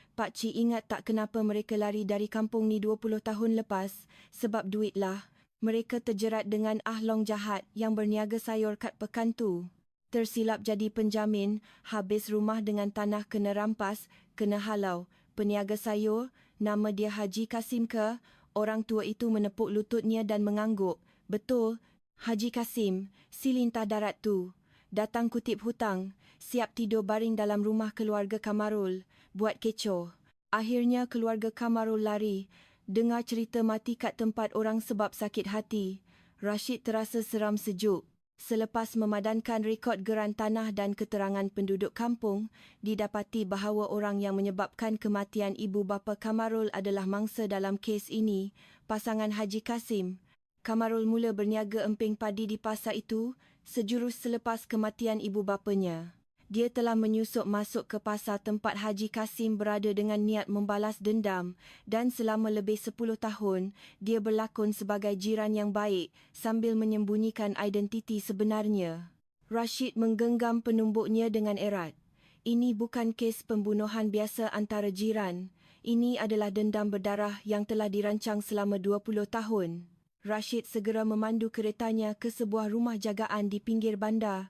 ingat tak kenapa mereka lari dari kampung ni 20 tahun lepas? Sebab duit lah. Mereka terjerat dengan ahlong jahat yang berniaga sayur kat pekan tu. Tersilap jadi penjamin, habis rumah dengan tanah kena rampas, kena halau. Peniaga sayur, nama dia Haji Kasim ke? Orang tua itu menepuk lututnya dan mengangguk. Betul. Haji Kasim, si lintah darat tu, datang kutip hutang, siap tidur baring dalam rumah keluarga Kamarul, buat kecoh. Akhirnya keluarga Kamarul lari Dengar cerita mati kat tempat orang sebab sakit hati, Rashid terasa seram sejuk. Selepas memadankan rekod geran tanah dan keterangan penduduk kampung, didapati bahawa orang yang menyebabkan kematian ibu bapa Kamarul adalah mangsa dalam kes ini, pasangan Haji Kasim. Kamarul mula berniaga emping padi di pasar itu sejurus selepas kematian ibu bapanya. Dia telah menyusup masuk ke pasar tempat Haji Kasim berada dengan niat membalas dendam dan selama lebih 10 tahun, dia berlakon sebagai jiran yang baik sambil menyembunyikan identiti sebenarnya. Rashid menggenggam penumbuknya dengan erat. Ini bukan kes pembunuhan biasa antara jiran. Ini adalah dendam berdarah yang telah dirancang selama 20 tahun. Rashid segera memandu keretanya ke sebuah rumah jagaan di pinggir bandar.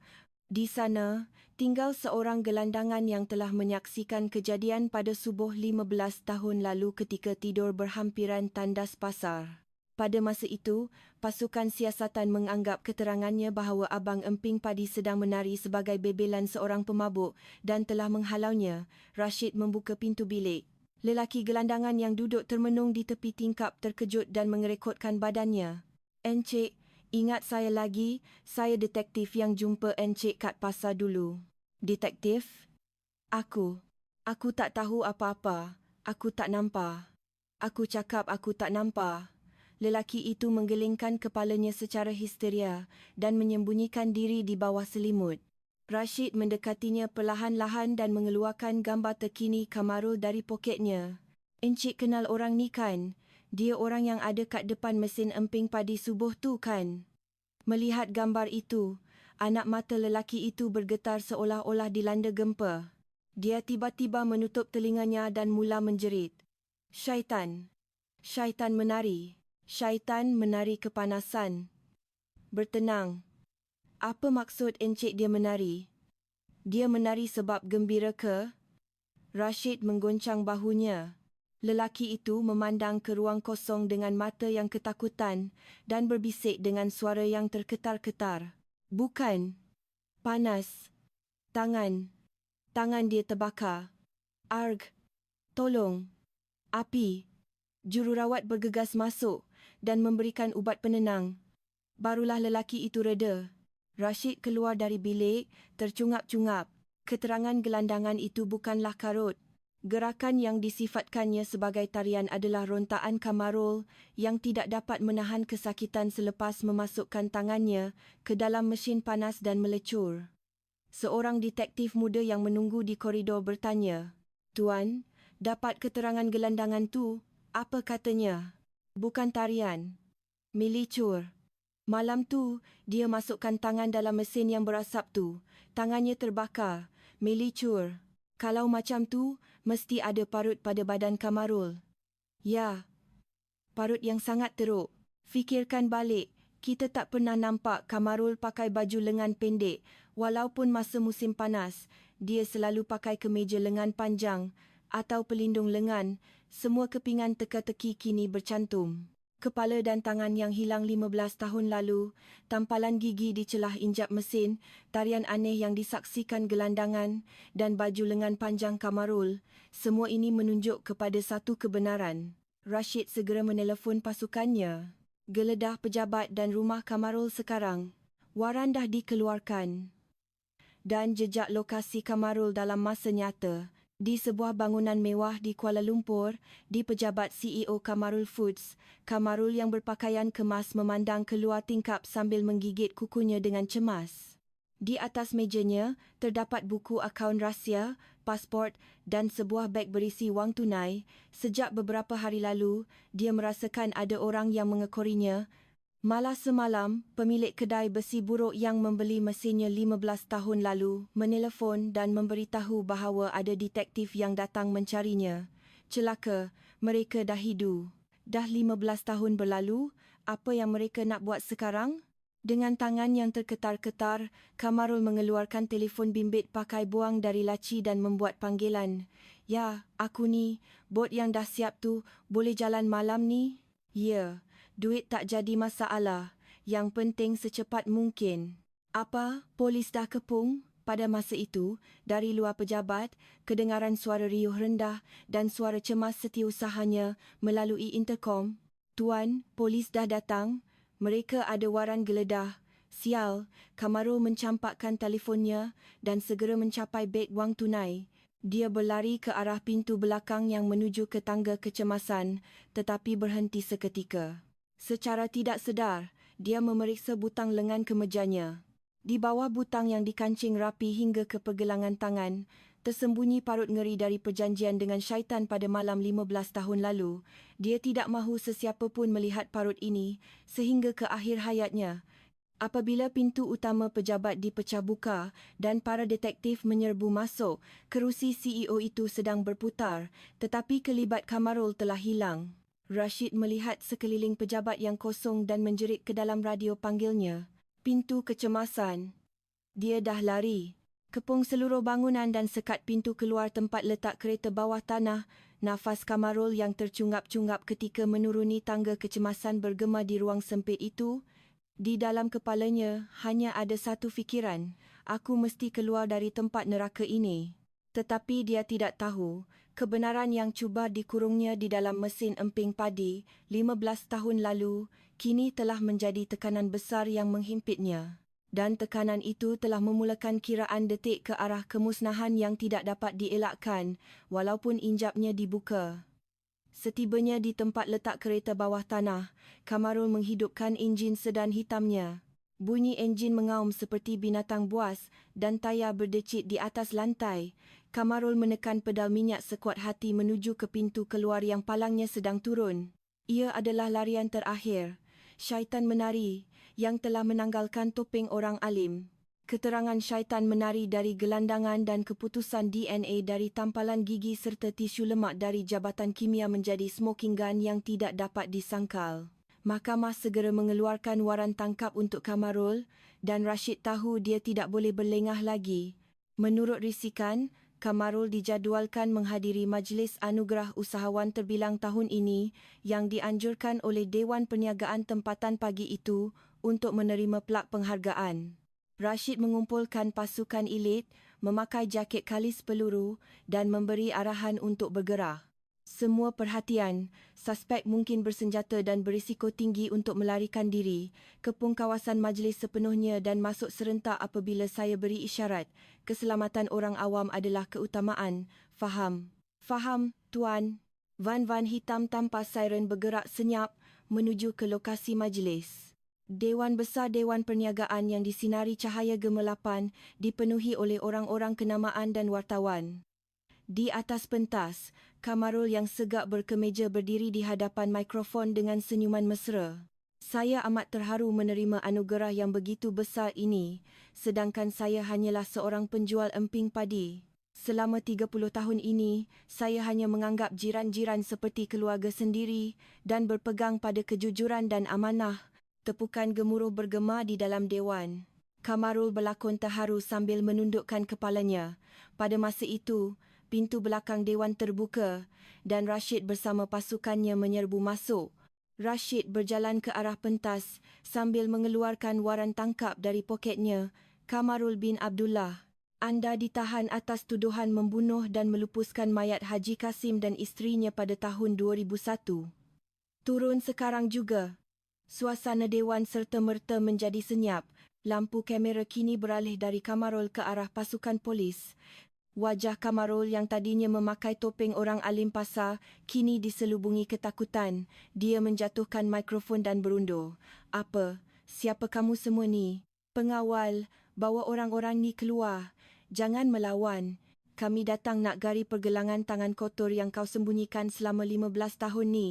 Di sana, tinggal seorang gelandangan yang telah menyaksikan kejadian pada subuh 15 tahun lalu ketika tidur berhampiran tandas pasar. Pada masa itu, pasukan siasatan menganggap keterangannya bahawa Abang Emping Padi sedang menari sebagai bebelan seorang pemabuk dan telah menghalaunya. Rashid membuka pintu bilik. Lelaki gelandangan yang duduk termenung di tepi tingkap terkejut dan mengerekotkan badannya. "Encik, ingat saya lagi, saya detektif yang jumpa Encik kat pasar dulu." "Detektif? Aku tak tahu apa-apa. Aku tak nampak." "Aku cakap aku tak nampak." Lelaki itu menggelingkan kepalanya secara histeria dan menyembunyikan diri di bawah selimut. Rashid mendekatinya perlahan-lahan dan mengeluarkan gambar terkini Kamarul dari poketnya. "Encik kenal orang ni kan? Dia orang yang ada kat depan mesin emping padi subuh tu kan?" Melihat gambar itu, anak mata lelaki itu bergetar seolah-olah dilanda gempa. Dia tiba-tiba menutup telinganya dan mula menjerit. "Syaitan! Syaitan menari! Syaitan menari kepanasan! Bertenang! Apa maksud encik dia menari? Dia menari sebab gembira ke?" Rashid menggoncang bahunya. Lelaki itu memandang ke ruang kosong dengan mata yang ketakutan dan berbisik dengan suara yang terketar-ketar. "Bukan. Panas. Tangan dia terbakar. Arg! Tolong! Api!" Jururawat bergegas masuk dan memberikan ubat penenang. Barulah lelaki itu reda. Rashid keluar dari bilik, tercungap-cungap. Keterangan gelandangan itu bukanlah karut. Gerakan yang disifatkannya sebagai tarian adalah rontaan Kamarul yang tidak dapat menahan kesakitan selepas memasukkan tangannya ke dalam mesin panas dan melecur. Seorang detektif muda yang menunggu di koridor bertanya, "Tuan, dapat keterangan gelandangan tu? Apa katanya?" "Bukan tarian. Melicur. Malam tu, dia masukkan tangan dalam mesin yang berasap tu. Tangannya terbakar. Melicur. Kalau macam tu, mesti ada parut pada badan Kamarul." "Ya. Parut yang sangat teruk. Fikirkan balik. Kita tak pernah nampak Kamarul pakai baju lengan pendek. Walaupun masa musim panas, dia selalu pakai kemeja lengan panjang atau pelindung lengan. Semua kepingan teka-teki kini bercantum. Kepala dan tangan yang hilang 15 tahun lalu, tampalan gigi di celah injap mesin, tarian aneh yang disaksikan gelandangan dan baju lengan panjang Kamarul, semua ini menunjuk kepada satu kebenaran." Rashid segera menelefon pasukannya. "Geledah pejabat dan rumah Kamarul sekarang. Waran dah dikeluarkan." Dan jejak lokasi Kamarul dalam masa nyata. Di sebuah bangunan mewah di Kuala Lumpur, di pejabat CEO Kamarul Foods, Kamarul yang berpakaian kemas memandang keluar tingkap sambil menggigit kukunya dengan cemas. Di atas mejanya, terdapat buku akaun rahsia, pasport dan sebuah beg berisi wang tunai. Sejak beberapa hari lalu, dia merasakan ada orang yang mengekorinya. Malah semalam, pemilik kedai besi buruk yang membeli mesinnya 15 tahun lalu menelefon dan memberitahu bahawa ada detektif yang datang mencarinya. Celaka, mereka dah hidu. Dah 15 tahun berlalu, apa yang mereka nak buat sekarang? Dengan tangan yang terketar-ketar, Kamarul mengeluarkan telefon bimbit pakai buang dari laci dan membuat panggilan. "Ya, aku ni, bot yang dah siap tu, boleh jalan malam ni?" "Ya. Duit tak jadi masalah. Yang penting secepat mungkin." "Apa? Polis dah kepung?" Pada masa itu, dari luar pejabat, kedengaran suara riuh rendah dan suara cemas setiausahanya melalui interkom. "Tuan, polis dah datang. Mereka ada waran geledah." Sial, Kamarul mencampakkan telefonnya dan segera mencapai beg wang tunai. Dia berlari ke arah pintu belakang yang menuju ke tangga kecemasan, tetapi berhenti seketika. Secara tidak sedar, dia memeriksa butang lengan kemejanya. Di bawah butang yang dikancing rapi hingga ke pergelangan tangan, tersembunyi parut ngeri dari perjanjian dengan syaitan pada malam 15 tahun lalu. Dia tidak mahu sesiapa pun melihat parut ini sehingga ke akhir hayatnya. Apabila pintu utama pejabat dipecah buka dan para detektif menyerbu masuk, kerusi CEO itu sedang berputar, tetapi kelibat Kamarul telah hilang. Rashid melihat sekeliling pejabat yang kosong dan menjerit ke dalam radio panggilnya. "Pintu kecemasan." Dia dah lari. Kepung seluruh bangunan dan sekat pintu keluar tempat letak kereta bawah tanah. Nafas Kamarul yang tercungap-cungap ketika menuruni tangga kecemasan bergema di ruang sempit itu. Di dalam kepalanya hanya ada satu fikiran, "Aku mesti keluar dari tempat neraka ini." Tetapi dia tidak tahu, kebenaran yang cuba dikurungnya di dalam mesin emping padi 15 tahun lalu, kini telah menjadi tekanan besar yang menghimpitnya. Dan tekanan itu telah memulakan kiraan detik ke arah kemusnahan yang tidak dapat dielakkan, walaupun injapnya dibuka. Setibanya di tempat letak kereta bawah tanah, Kamarul menghidupkan enjin sedan hitamnya. Bunyi enjin mengaum seperti binatang buas dan tayar berdecit di atas lantai. Kamarul menekan pedal minyak sekuat hati menuju ke pintu keluar yang palangnya sedang turun. Ia adalah larian terakhir. Syaitan menari yang telah menanggalkan topeng orang alim. Keterangan syaitan menari dari gelandangan dan keputusan DNA dari tampalan gigi serta tisu lemak dari Jabatan Kimia menjadi smoking gun yang tidak dapat disangkal. Mahkamah segera mengeluarkan waran tangkap untuk Kamarul dan Rashid tahu dia tidak boleh berlengah lagi. Menurut risikan, Kamarul dijadualkan menghadiri Majlis Anugerah Usahawan Terbilang tahun ini yang dianjurkan oleh Dewan Perniagaan tempatan pagi itu untuk menerima plak penghargaan. Rashid mengumpulkan pasukan elit, memakai jaket kalis peluru dan memberi arahan untuk bergerak. Semua perhatian, suspek mungkin bersenjata dan berisiko tinggi untuk melarikan diri. Kepung kawasan majlis sepenuhnya dan masuk serentak apabila saya beri isyarat. Keselamatan orang awam adalah keutamaan. Faham? Faham, Tuan. Van-van hitam tanpa siren bergerak senyap menuju ke lokasi majlis. Dewan Besar Dewan Perniagaan yang disinari cahaya gemelapan dipenuhi oleh orang-orang kenamaan dan wartawan. Di atas pentas, Kamarul yang segak berkemeja berdiri di hadapan mikrofon dengan senyuman mesra. "Saya amat terharu menerima anugerah yang begitu besar ini, sedangkan saya hanyalah seorang penjual emping padi. Selama 30 tahun ini, saya hanya menganggap jiran-jiran seperti keluarga sendiri dan berpegang pada kejujuran dan amanah." Tepukan gemuruh bergema di dalam dewan. Kamarul berlakon terharu sambil menundukkan kepalanya. Pada masa itu, pintu belakang dewan terbuka dan Rashid bersama pasukannya menyerbu masuk. Rashid berjalan ke arah pentas sambil mengeluarkan waran tangkap dari poketnya. "Kamarul bin Abdullah, anda ditahan atas tuduhan membunuh dan melupuskan mayat Haji Kasim dan isterinya pada tahun 2001. Turun sekarang juga." Suasana dewan serta-merta menjadi senyap. Lampu kamera kini beralih dari Kamarul ke arah pasukan polis. Wajah Kamarul yang tadinya memakai topeng orang alim pasar kini diselubungi ketakutan. Dia menjatuhkan mikrofon dan berundur. "Apa? Siapa kamu semua ni? Pengawal, bawa orang-orang ni keluar. Jangan melawan. Kami datang nak gari pergelangan tangan kotor yang kau sembunyikan selama 15 tahun ni."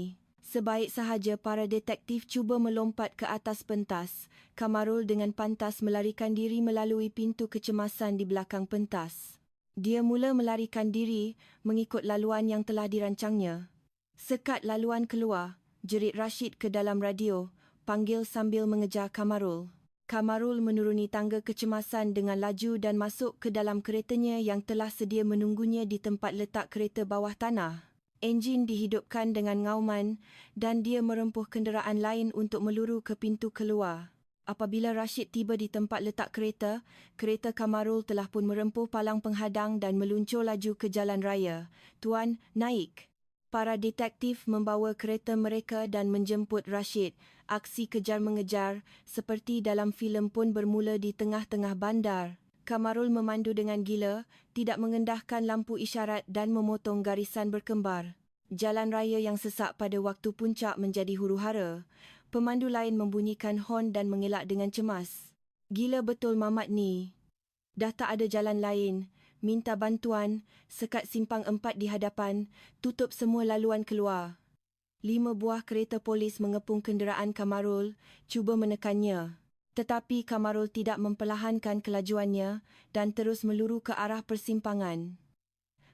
Sebaik sahaja para detektif cuba melompat ke atas pentas, Kamarul dengan pantas melarikan diri melalui pintu kecemasan di belakang pentas. Dia mula melarikan diri mengikut laluan yang telah dirancangnya. "Sekat laluan keluar," jerit Rashid ke dalam radio, panggil sambil mengejar Kamarul. Kamarul menuruni tangga kecemasan dengan laju dan masuk ke dalam keretanya yang telah sedia menunggunya di tempat letak kereta bawah tanah. Enjin dihidupkan dengan ngauman dan dia merempuh kenderaan lain untuk meluru ke pintu keluar. Apabila Rashid tiba di tempat letak kereta, kereta Kamarul telah pun merempuh palang penghadang dan meluncur laju ke jalan raya. "Tuan, naik." Para detektif membawa kereta mereka dan menjemput Rashid. Aksi kejar-mengejar seperti dalam filem pun bermula di tengah-tengah bandar. Kamarul memandu dengan gila, tidak mengendahkan lampu isyarat dan memotong garisan berkembar. Jalan raya yang sesak pada waktu puncak menjadi huru-hara. Pemandu lain membunyikan hon dan mengelak dengan cemas. "Gila betul Mamat ni. Dah tak ada jalan lain. Minta bantuan, sekat simpang 4 di hadapan, tutup semua laluan keluar." 5 buah kereta polis mengepung kenderaan Kamarul, cuba menekannya. Tetapi Kamarul tidak memperlahankan kelajuannya dan terus meluru ke arah persimpangan.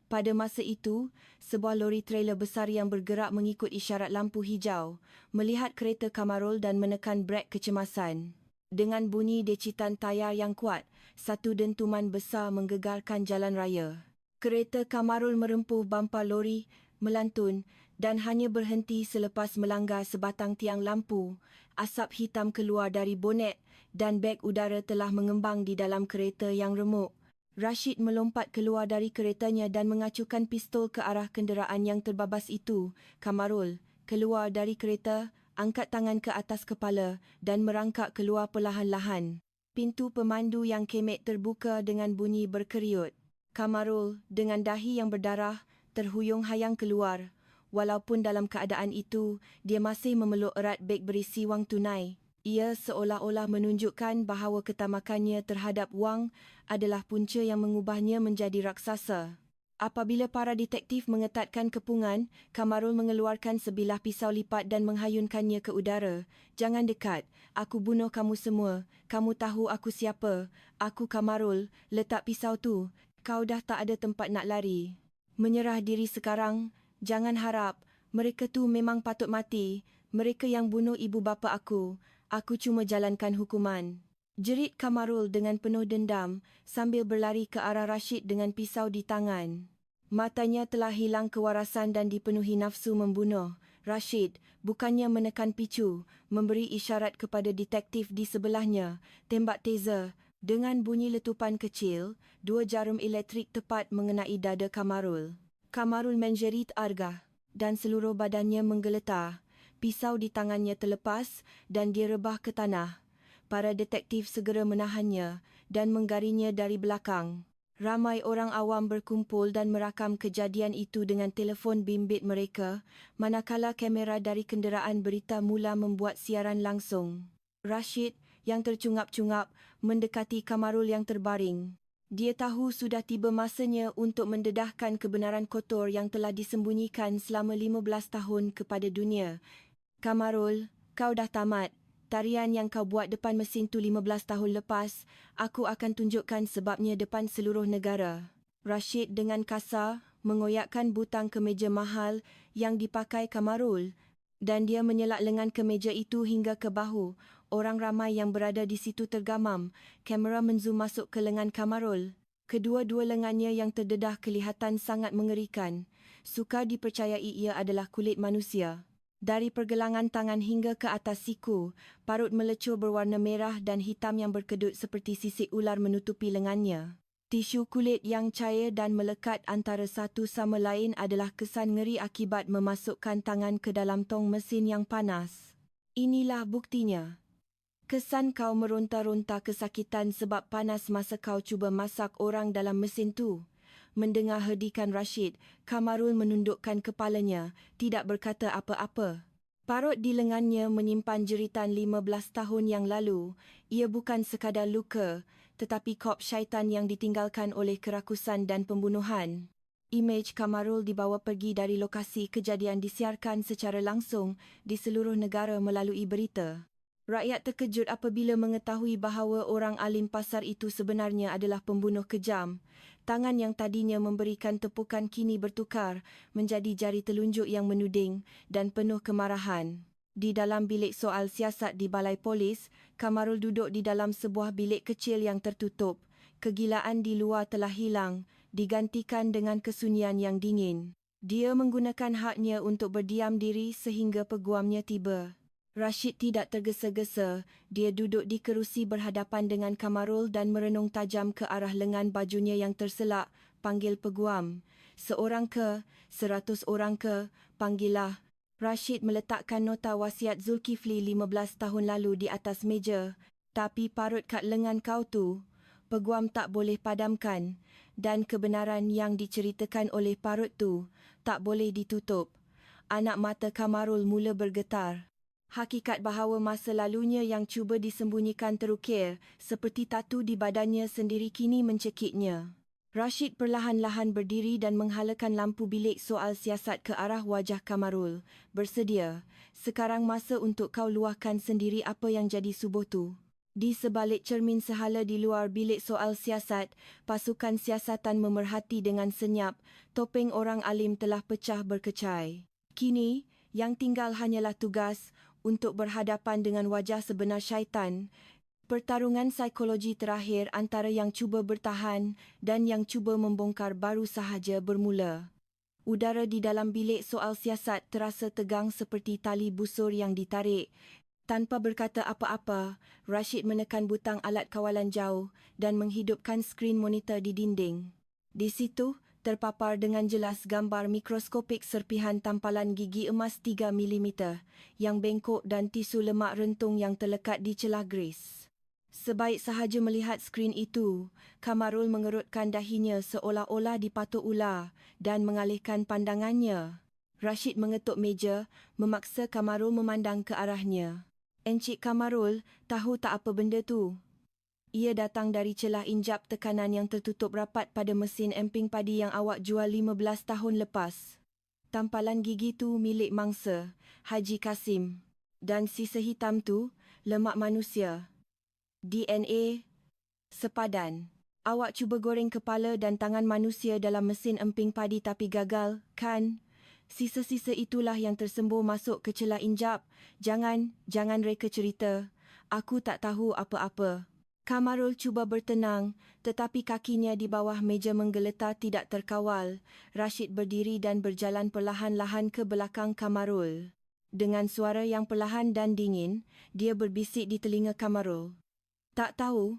Pada masa itu, sebuah lori trailer besar yang bergerak mengikut isyarat lampu hijau, melihat kereta Kamarul dan menekan brek kecemasan. Dengan bunyi decitan tayar yang kuat, satu dentuman besar menggegarkan jalan raya. Kereta Kamarul merempuh bampa lori, melantun dan hanya berhenti selepas melanggar sebatang tiang lampu. Asap hitam keluar dari bonet dan beg udara telah mengembang di dalam kereta yang remuk. Rashid melompat keluar dari keretanya dan mengacukan pistol ke arah kenderaan yang terbabas itu. "Kamarul, keluar dari kereta, angkat tangan ke atas kepala dan merangkak keluar perlahan-lahan." Pintu pemandu yang kemek terbuka dengan bunyi berkeriut. Kamarul, dengan dahi yang berdarah, terhuyung-hayang keluar. Walaupun dalam keadaan itu, dia masih memeluk erat beg berisi wang tunai. Ia seolah-olah menunjukkan bahawa ketamakannya terhadap wang adalah punca yang mengubahnya menjadi raksasa. Apabila para detektif mengetatkan kepungan, Kamarul mengeluarkan sebilah pisau lipat dan menghayunkannya ke udara. "Jangan dekat. Aku bunuh kamu semua. Kamu tahu aku siapa. Aku Kamarul. Letak pisau tu. Kau dah tak ada tempat nak lari. Menyerah diri sekarang. Jangan harap. Mereka tu memang patut mati. Mereka yang bunuh ibu bapa aku. Aku cuma jalankan hukuman." Jerit Kamarul dengan penuh dendam sambil berlari ke arah Rashid dengan pisau di tangan. Matanya telah hilang kewarasan dan dipenuhi nafsu membunuh. Rashid, bukannya menekan picu, memberi isyarat kepada detektif di sebelahnya. "Tembak taser." Dengan bunyi letupan kecil, 2 jarum elektrik tepat mengenai dada Kamarul. Kamarul menjerit argah dan seluruh badannya menggeletar. Pisau di tangannya terlepas dan dia rebah ke tanah. Para detektif segera menahannya dan menggarinya dari belakang. Ramai orang awam berkumpul dan merakam kejadian itu dengan telefon bimbit mereka, manakala kamera dari kenderaan berita mula membuat siaran langsung. Rashid, yang tercungap-cungap, mendekati Kamarul yang terbaring. Dia tahu sudah tiba masanya untuk mendedahkan kebenaran kotor yang telah disembunyikan selama 15 tahun kepada dunia. "Kamarul, kau dah tamat. Tarian yang kau buat depan mesin tu 15 tahun lepas, aku akan tunjukkan sebabnya depan seluruh negara." Rashid dengan kasar mengoyakkan butang kemeja mahal yang dipakai Kamarul dan dia menyelak lengan kemeja itu hingga ke bahu. Orang ramai yang berada di situ tergamam. Kamera menzoom masuk ke lengan Kamarul. Kedua-dua lengannya yang terdedah kelihatan sangat mengerikan. Sukar dipercayai ia adalah kulit manusia. Dari pergelangan tangan hingga ke atas siku, parut melecur berwarna merah dan hitam yang berkedut seperti sisik ular menutupi lengannya. Tisu kulit yang cair dan melekat antara satu sama lain adalah kesan ngeri akibat memasukkan tangan ke dalam tong mesin yang panas. Inilah buktinya. Kesan kau meronta-ronta kesakitan sebab panas masa kau cuba masak orang dalam mesin tu. Mendengar herdikan Rashid, Kamarul menundukkan kepalanya, tidak berkata apa-apa. Parut di lengannya menyimpan jeritan 15 tahun yang lalu. Ia bukan sekadar luka, tetapi kop syaitan yang ditinggalkan oleh kerakusan dan pembunuhan. Imej Kamarul dibawa pergi dari lokasi kejadian disiarkan secara langsung di seluruh negara melalui berita. Rakyat terkejut apabila mengetahui bahawa orang alim pasar itu sebenarnya adalah pembunuh kejam. Tangan yang tadinya memberikan tepukan kini bertukar menjadi jari telunjuk yang menuding dan penuh kemarahan. Di dalam bilik soal siasat di balai polis, Kamarul duduk di dalam sebuah bilik kecil yang tertutup. Kegilaan di luar telah hilang, digantikan dengan kesunyian yang dingin. Dia menggunakan haknya untuk berdiam diri sehingga peguamnya tiba. Rashid tidak tergesa-gesa. Dia duduk di kerusi berhadapan dengan Kamarul dan merenung tajam ke arah lengan bajunya yang terselak. Panggil peguam. 1 ke, 100 orang ke, panggillah. Rashid meletakkan nota wasiat Zulkifli 15 tahun lalu di atas meja. Tapi parut kat lengan kau tu, peguam tak boleh padamkan. Dan kebenaran yang diceritakan oleh parut tu tak boleh ditutup. Anak mata Kamarul mula bergetar. Hakikat bahawa masa lalunya yang cuba disembunyikan terukir seperti tatu di badannya sendiri kini mencekiknya. Rashid perlahan-lahan berdiri dan menghalakan lampu bilik soal siasat ke arah wajah Kamarul. Bersedia. Sekarang masa untuk kau luahkan sendiri apa yang jadi subuh tu. Di sebalik cermin sehala di luar bilik soal siasat, pasukan siasatan memerhati dengan senyap. Topeng orang alim telah pecah berkecai. Kini, yang tinggal hanyalah tugas untuk berhadapan dengan wajah sebenar syaitan. Pertarungan psikologi terakhir antara yang cuba bertahan dan yang cuba membongkar baru sahaja bermula. Udara di dalam bilik soal siasat terasa tegang seperti tali busur yang ditarik. Tanpa berkata apa-apa, Rashid menekan butang alat kawalan jauh dan menghidupkan skrin monitor di dinding. Di situ, terpapar dengan jelas gambar mikroskopik serpihan tampalan gigi emas 3mm yang bengkok dan tisu lemak rentung yang terlekat di celah gris. Sebaik sahaja melihat skrin itu, Kamarul mengerutkan dahinya seolah-olah dipatuk ular dan mengalihkan pandangannya. Rashid mengetuk meja, memaksa Kamarul memandang ke arahnya. Encik Kamarul, tahu tak apa benda tu? Ia datang dari celah injap tekanan yang tertutup rapat pada mesin emping padi yang awak jual 15 tahun lepas. Tampalan gigi tu milik mangsa, Haji Kasim. Dan sisa hitam tu, lemak manusia. DNA sepadan. Awak cuba goreng kepala dan tangan manusia dalam mesin emping padi tapi gagal, kan? Sisa-sisa itulah yang tersembur masuk ke celah injap. Jangan reka cerita. Aku tak tahu apa-apa. Kamarul cuba bertenang, tetapi kakinya di bawah meja menggeletar tidak terkawal. Rashid berdiri dan berjalan perlahan-lahan ke belakang Kamarul. Dengan suara yang perlahan dan dingin, dia berbisik di telinga Kamarul. Tak tahu.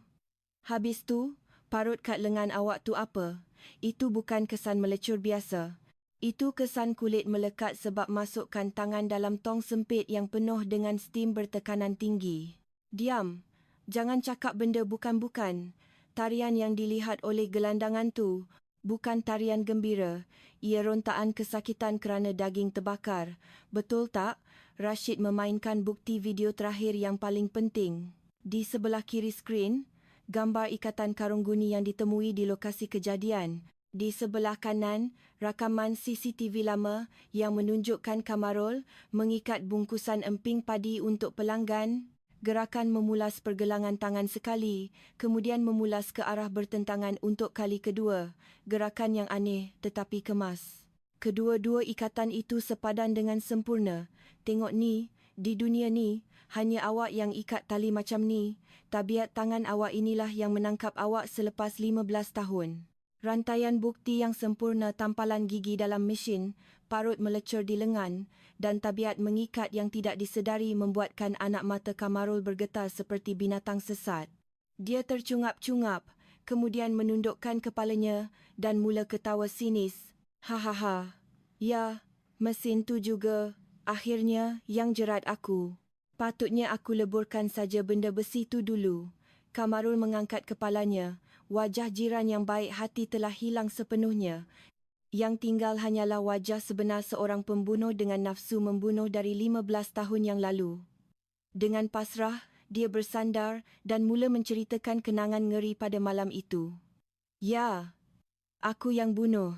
Habis tu, parut kat lengan awak tu apa? Itu bukan kesan melecur biasa. Itu kesan kulit melekat sebab masukkan tangan dalam tong sempit yang penuh dengan steam bertekanan tinggi. Diam. Jangan cakap benda bukan-bukan. Tarian yang dilihat oleh gelandangan tu bukan tarian gembira. Ia rontaan kesakitan kerana daging terbakar. Betul tak? Rashid memainkan bukti video terakhir yang paling penting. Di sebelah kiri skrin, gambar ikatan karung guni yang ditemui di lokasi kejadian. Di sebelah kanan, rakaman CCTV lama yang menunjukkan Kamarul mengikat bungkusan emping padi untuk pelanggan. Gerakan memulas pergelangan tangan sekali, kemudian memulas ke arah bertentangan untuk kali kedua. Gerakan yang aneh tetapi kemas. Kedua-dua ikatan itu sepadan dengan sempurna. Tengok ni, di dunia ni, hanya awak yang ikat tali macam ni. Tabiat tangan awak inilah yang menangkap awak selepas 15 tahun. Rantaian bukti yang sempurna tampalan gigi dalam mesin, parut melecur di lengan dan tabiat mengikat yang tidak disedari membuatkan anak mata Kamarul bergetar seperti binatang sesat. Dia tercungap-cungap, kemudian menundukkan kepalanya dan mula ketawa sinis. Hahaha. Ya, mesin tu juga, akhirnya yang jerat aku. Patutnya aku leburkan saja benda besi tu dulu. Kamarul mengangkat kepalanya. Wajah jiran yang baik hati telah hilang sepenuhnya. Yang tinggal hanyalah wajah sebenar seorang pembunuh dengan nafsu membunuh dari 15 tahun yang lalu. Dengan pasrah, dia bersandar dan mula menceritakan kenangan ngeri pada malam itu. Ya, aku yang bunuh.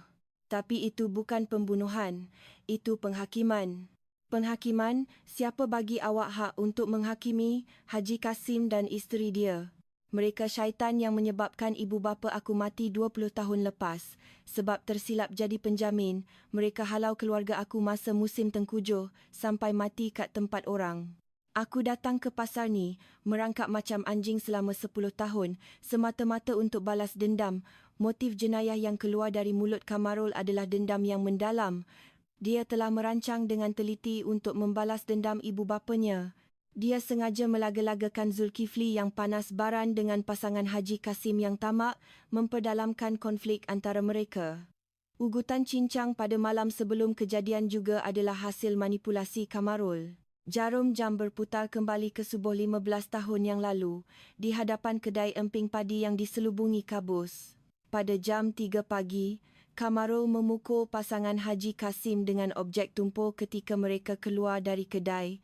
Tapi itu bukan pembunuhan, itu penghakiman. Penghakiman, siapa bagi awak hak untuk menghakimi Haji Kasim dan isteri dia? Mereka syaitan yang menyebabkan ibu bapa aku mati 20 tahun lepas. Sebab tersilap jadi penjamin, mereka halau keluarga aku masa musim tengkujuh sampai mati kat tempat orang. Aku datang ke pasar ni, merangkap macam anjing selama 10 tahun, semata-mata untuk balas dendam. Motif jenayah yang keluar dari mulut Kamarul adalah dendam yang mendalam. Dia telah merancang dengan teliti untuk membalas dendam ibu bapanya. Dia sengaja melaga-lagakan Zulkifli yang panas baran dengan pasangan Haji Kasim yang tamak memperdalamkan konflik antara mereka. Ugutan cincang pada malam sebelum kejadian juga adalah hasil manipulasi Kamarul. Jarum jam berputar kembali ke subuh 15 tahun yang lalu di hadapan kedai emping padi yang diselubungi kabus. Pada jam 3 pagi, Kamarul memukul pasangan Haji Kasim dengan objek tumpul ketika mereka keluar dari kedai.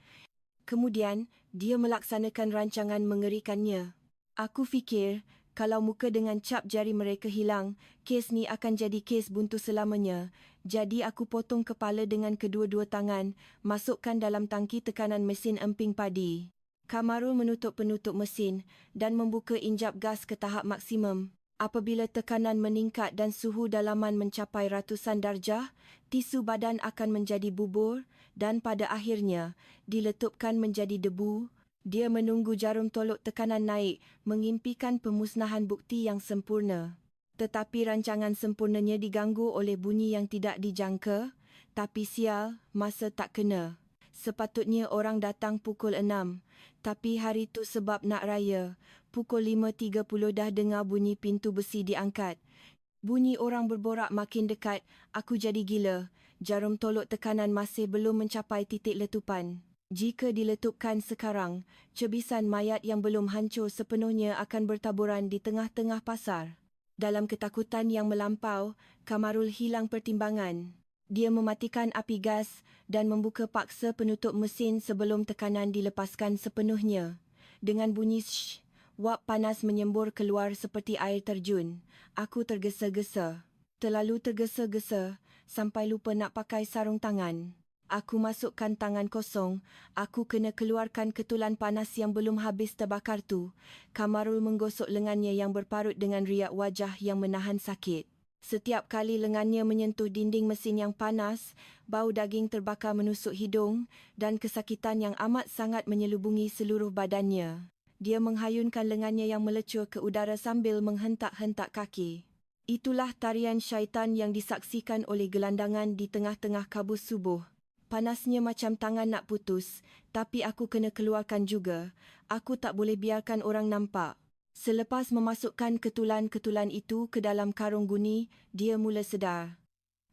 Kemudian, dia melaksanakan rancangan mengerikannya. Aku fikir, kalau muka dengan cap jari mereka hilang, kes ni akan jadi kes buntu selamanya. Jadi aku potong kepala dengan kedua-dua tangan, masukkan dalam tangki tekanan mesin emping padi. Kamarul menutup penutup mesin dan membuka injap gas ke tahap maksimum. Apabila tekanan meningkat dan suhu dalaman mencapai ratusan darjah, tisu badan akan menjadi bubur dan pada akhirnya diletupkan menjadi debu. Dia menunggu jarum tolok tekanan naik, mengimpikan pemusnahan bukti yang sempurna. Tetapi rancangan sempurnanya diganggu oleh bunyi yang tidak dijangka. Tapi sial, masa tak kena. Sepatutnya orang datang pukul 6. Tapi hari tu sebab nak raya, pukul 5.30 dah dengar bunyi pintu besi diangkat. Bunyi orang berborak makin dekat, aku jadi gila. Jarum tolok tekanan masih belum mencapai titik letupan. Jika diletupkan sekarang, cebisan mayat yang belum hancur sepenuhnya akan bertaburan di tengah-tengah pasar. Dalam ketakutan yang melampau, Kamarul hilang pertimbangan. Dia mematikan api gas dan membuka paksa penutup mesin sebelum tekanan dilepaskan sepenuhnya. Dengan bunyi shh, wap panas menyembur keluar seperti air terjun. Aku tergesa-gesa. Terlalu tergesa-gesa sampai lupa nak pakai sarung tangan. Aku masukkan tangan kosong. Aku kena keluarkan ketulan panas yang belum habis terbakar tu. Kamarul menggosok lengannya yang berparut dengan riak wajah yang menahan sakit. Setiap kali lengannya menyentuh dinding mesin yang panas, bau daging terbakar menusuk hidung dan kesakitan yang amat sangat menyelubungi seluruh badannya. Dia menghayunkan lengannya yang melecur ke udara sambil menghentak-hentak kaki. Itulah tarian syaitan yang disaksikan oleh gelandangan di tengah-tengah kabus subuh. Panasnya macam tangan nak putus, tapi aku kena keluarkan juga. Aku tak boleh biarkan orang nampak. Selepas memasukkan ketulan-ketulan itu ke dalam karung guni, dia mula sedar.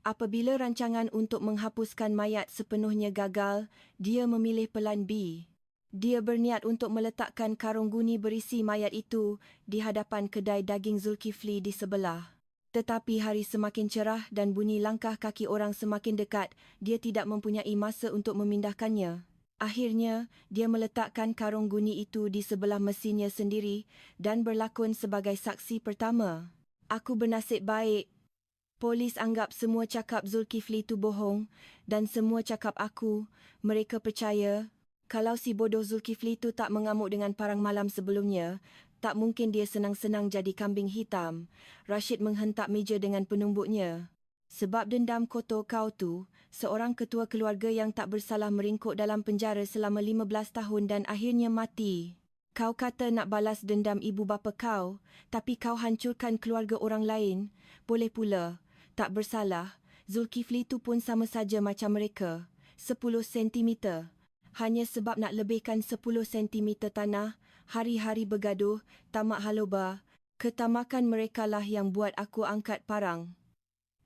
Apabila rancangan untuk menghapuskan mayat sepenuhnya gagal, dia memilih pelan B. Dia berniat untuk meletakkan karung guni berisi mayat itu di hadapan kedai daging Zulkifli di sebelah. Tetapi hari semakin cerah dan bunyi langkah kaki orang semakin dekat, dia tidak mempunyai masa untuk memindahkannya. Akhirnya, dia meletakkan karung guni itu di sebelah mesinnya sendiri dan berlakon sebagai saksi pertama. Aku bernasib baik. Polis anggap semua cakap Zulkifli itu bohong dan semua cakap aku. Mereka percaya. Kalau si bodoh Zulkifli itu tak mengamuk dengan parang malam sebelumnya, tak mungkin dia senang-senang jadi kambing hitam. Rashid menghentak meja dengan penumbuknya. Sebab dendam kotor kau tu, seorang ketua keluarga yang tak bersalah meringkuk dalam penjara selama 15 tahun dan akhirnya mati. Kau kata nak balas dendam ibu bapa kau, tapi kau hancurkan keluarga orang lain. Boleh pula, tak bersalah. Zulkifli itu pun sama saja macam mereka. 10 sentimeter. Hanya sebab nak lebihkan 10 sentimeter tanah, hari-hari bergaduh, tamak haloba. Ketamakan merekalah yang buat aku angkat parang.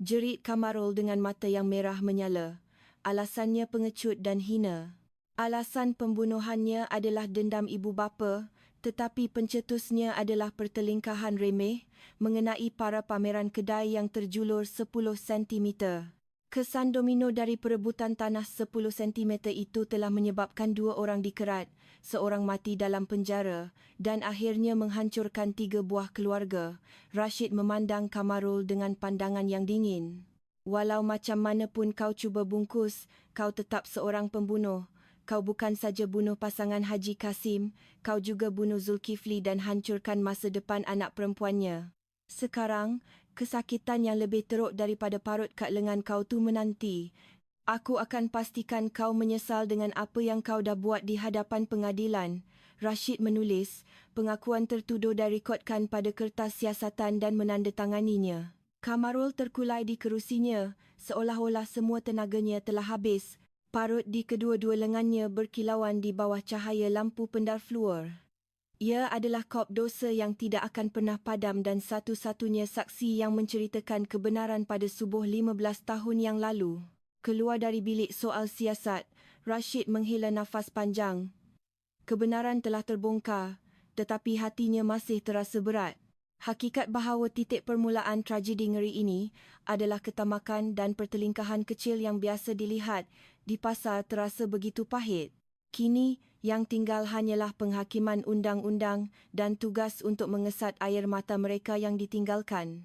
Jerit Kamarul dengan mata yang merah menyala. Alasannya pengecut dan hina. Alasan pembunuhannya adalah dendam ibu bapa, tetapi pencetusnya adalah pertelingkahan remeh mengenai para pameran kedai yang terjulur 10 sentimeter. Kesan domino dari perebutan tanah 10 cm itu telah menyebabkan 2 orang dikerat, seorang mati dalam penjara dan akhirnya menghancurkan 3 buah keluarga. Rashid memandang Kamarul dengan pandangan yang dingin. Walau macam mana pun kau cuba bungkus, kau tetap seorang pembunuh. Kau bukan saja bunuh pasangan Haji Kasim, kau juga bunuh Zulkifli dan hancurkan masa depan anak perempuannya. Sekarang, kesakitan yang lebih teruk daripada parut kat lengan kau tu menanti. Aku akan pastikan kau menyesal dengan apa yang kau dah buat di hadapan pengadilan. Rashid menulis, pengakuan tertuduh direkodkan pada kertas siasatan dan menandatanganinya. Kamarul terkulai di kerusinya, seolah-olah semua tenaganya telah habis. Parut di kedua-dua lengannya berkilauan di bawah cahaya lampu pendar fluor. Ia adalah kop dosa yang tidak akan pernah padam dan satu-satunya saksi yang menceritakan kebenaran pada subuh 15 tahun yang lalu. Keluar dari bilik soal siasat, Rashid menghela nafas panjang. Kebenaran telah terbongkar, tetapi hatinya masih terasa berat. Hakikat bahawa titik permulaan tragedi ngeri ini adalah ketamakan dan pertelingkahan kecil yang biasa dilihat di pasar terasa begitu pahit. Kini, yang tinggal hanyalah penghakiman undang-undang dan tugas untuk mengesat air mata mereka yang ditinggalkan.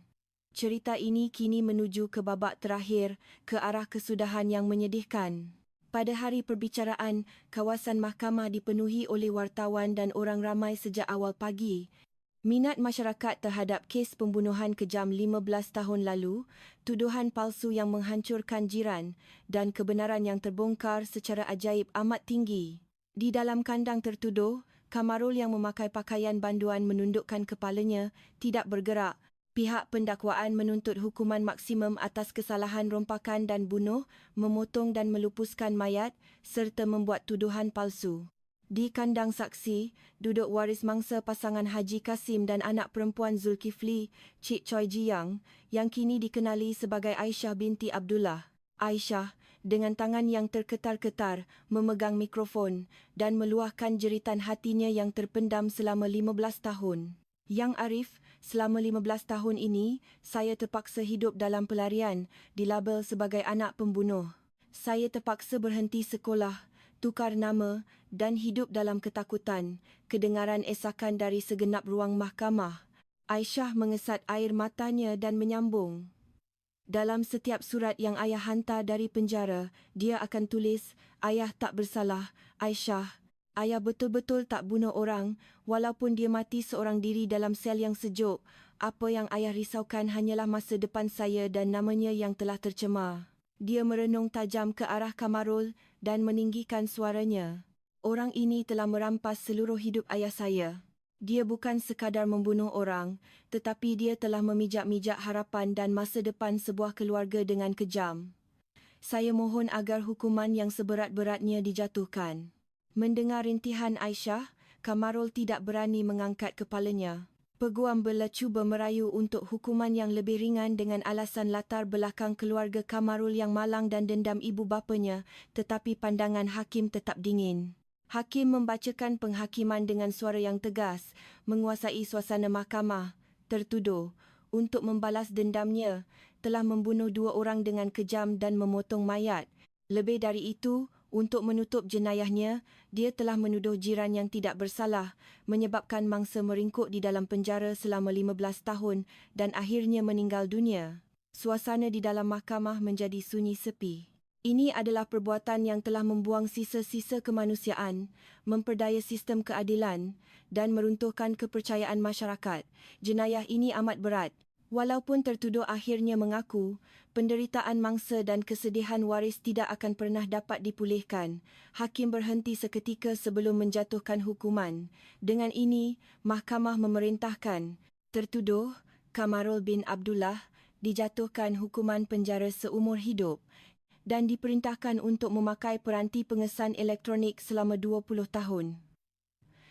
Cerita ini kini menuju ke babak terakhir, ke arah kesudahan yang menyedihkan. Pada hari perbicaraan, kawasan mahkamah dipenuhi oleh wartawan dan orang ramai sejak awal pagi. Minat masyarakat terhadap kes pembunuhan kejam 15 tahun lalu, tuduhan palsu yang menghancurkan jiran dan kebenaran yang terbongkar secara ajaib amat tinggi. Di dalam kandang tertuduh, Kamarul yang memakai pakaian banduan menundukkan kepalanya, tidak bergerak. Pihak pendakwaan menuntut hukuman maksimum atas kesalahan rompakan dan bunuh, memotong dan melupuskan mayat serta membuat tuduhan palsu. Di kandang saksi, duduk waris mangsa pasangan Haji Kasim dan anak perempuan Zulkifli, Cik Choi Jiang, yang kini dikenali sebagai Aisyah binti Abdullah. Aisyah, dengan tangan yang terketar-ketar, memegang mikrofon dan meluahkan jeritan hatinya yang terpendam selama 15 tahun. Yang Arif, selama 15 tahun ini, saya terpaksa hidup dalam pelarian, dilabel sebagai anak pembunuh. Saya terpaksa berhenti sekolah, tukar nama dan hidup dalam ketakutan, kedengaran esakan dari segenap ruang mahkamah. Aisyah mengesat air matanya dan menyambung. Dalam setiap surat yang ayah hantar dari penjara, dia akan tulis, "Ayah tak bersalah, Aisyah. Ayah betul-betul tak bunuh orang, walaupun dia mati seorang diri dalam sel yang sejuk. Apa yang ayah risaukan hanyalah masa depan saya dan namanya yang telah tercemar." Dia merenung tajam ke arah Kamarul dan meninggikan suaranya. "Orang ini telah merampas seluruh hidup ayah saya. Dia bukan sekadar membunuh orang, tetapi dia telah memijak-mijak harapan dan masa depan sebuah keluarga dengan kejam. Saya mohon agar hukuman yang seberat-beratnya dijatuhkan." Mendengar rintihan Aisyah, Kamarul tidak berani mengangkat kepalanya. Peguam bela cuba merayu untuk hukuman yang lebih ringan dengan alasan latar belakang keluarga Kamarul yang malang dan dendam ibu bapanya, tetapi pandangan hakim tetap dingin. Hakim membacakan penghakiman dengan suara yang tegas, menguasai suasana mahkamah. Tertuduh, untuk membalas dendamnya, telah membunuh 2 orang dengan kejam dan memotong mayat. Lebih dari itu, untuk menutup jenayahnya, dia telah menuduh jiran yang tidak bersalah, menyebabkan mangsa meringkuk di dalam penjara selama 15 tahun dan akhirnya meninggal dunia. Suasana di dalam mahkamah menjadi sunyi sepi. Ini adalah perbuatan yang telah membuang sisa-sisa kemanusiaan, memperdaya sistem keadilan dan meruntuhkan kepercayaan masyarakat. Jenayah ini amat berat. Walaupun tertuduh akhirnya mengaku, penderitaan mangsa dan kesedihan waris tidak akan pernah dapat dipulihkan. Hakim berhenti seketika sebelum menjatuhkan hukuman. Dengan ini, mahkamah memerintahkan tertuduh, Kamarul bin Abdullah, dijatuhkan hukuman penjara seumur hidup dan diperintahkan untuk memakai peranti pengesan elektronik selama 20 tahun.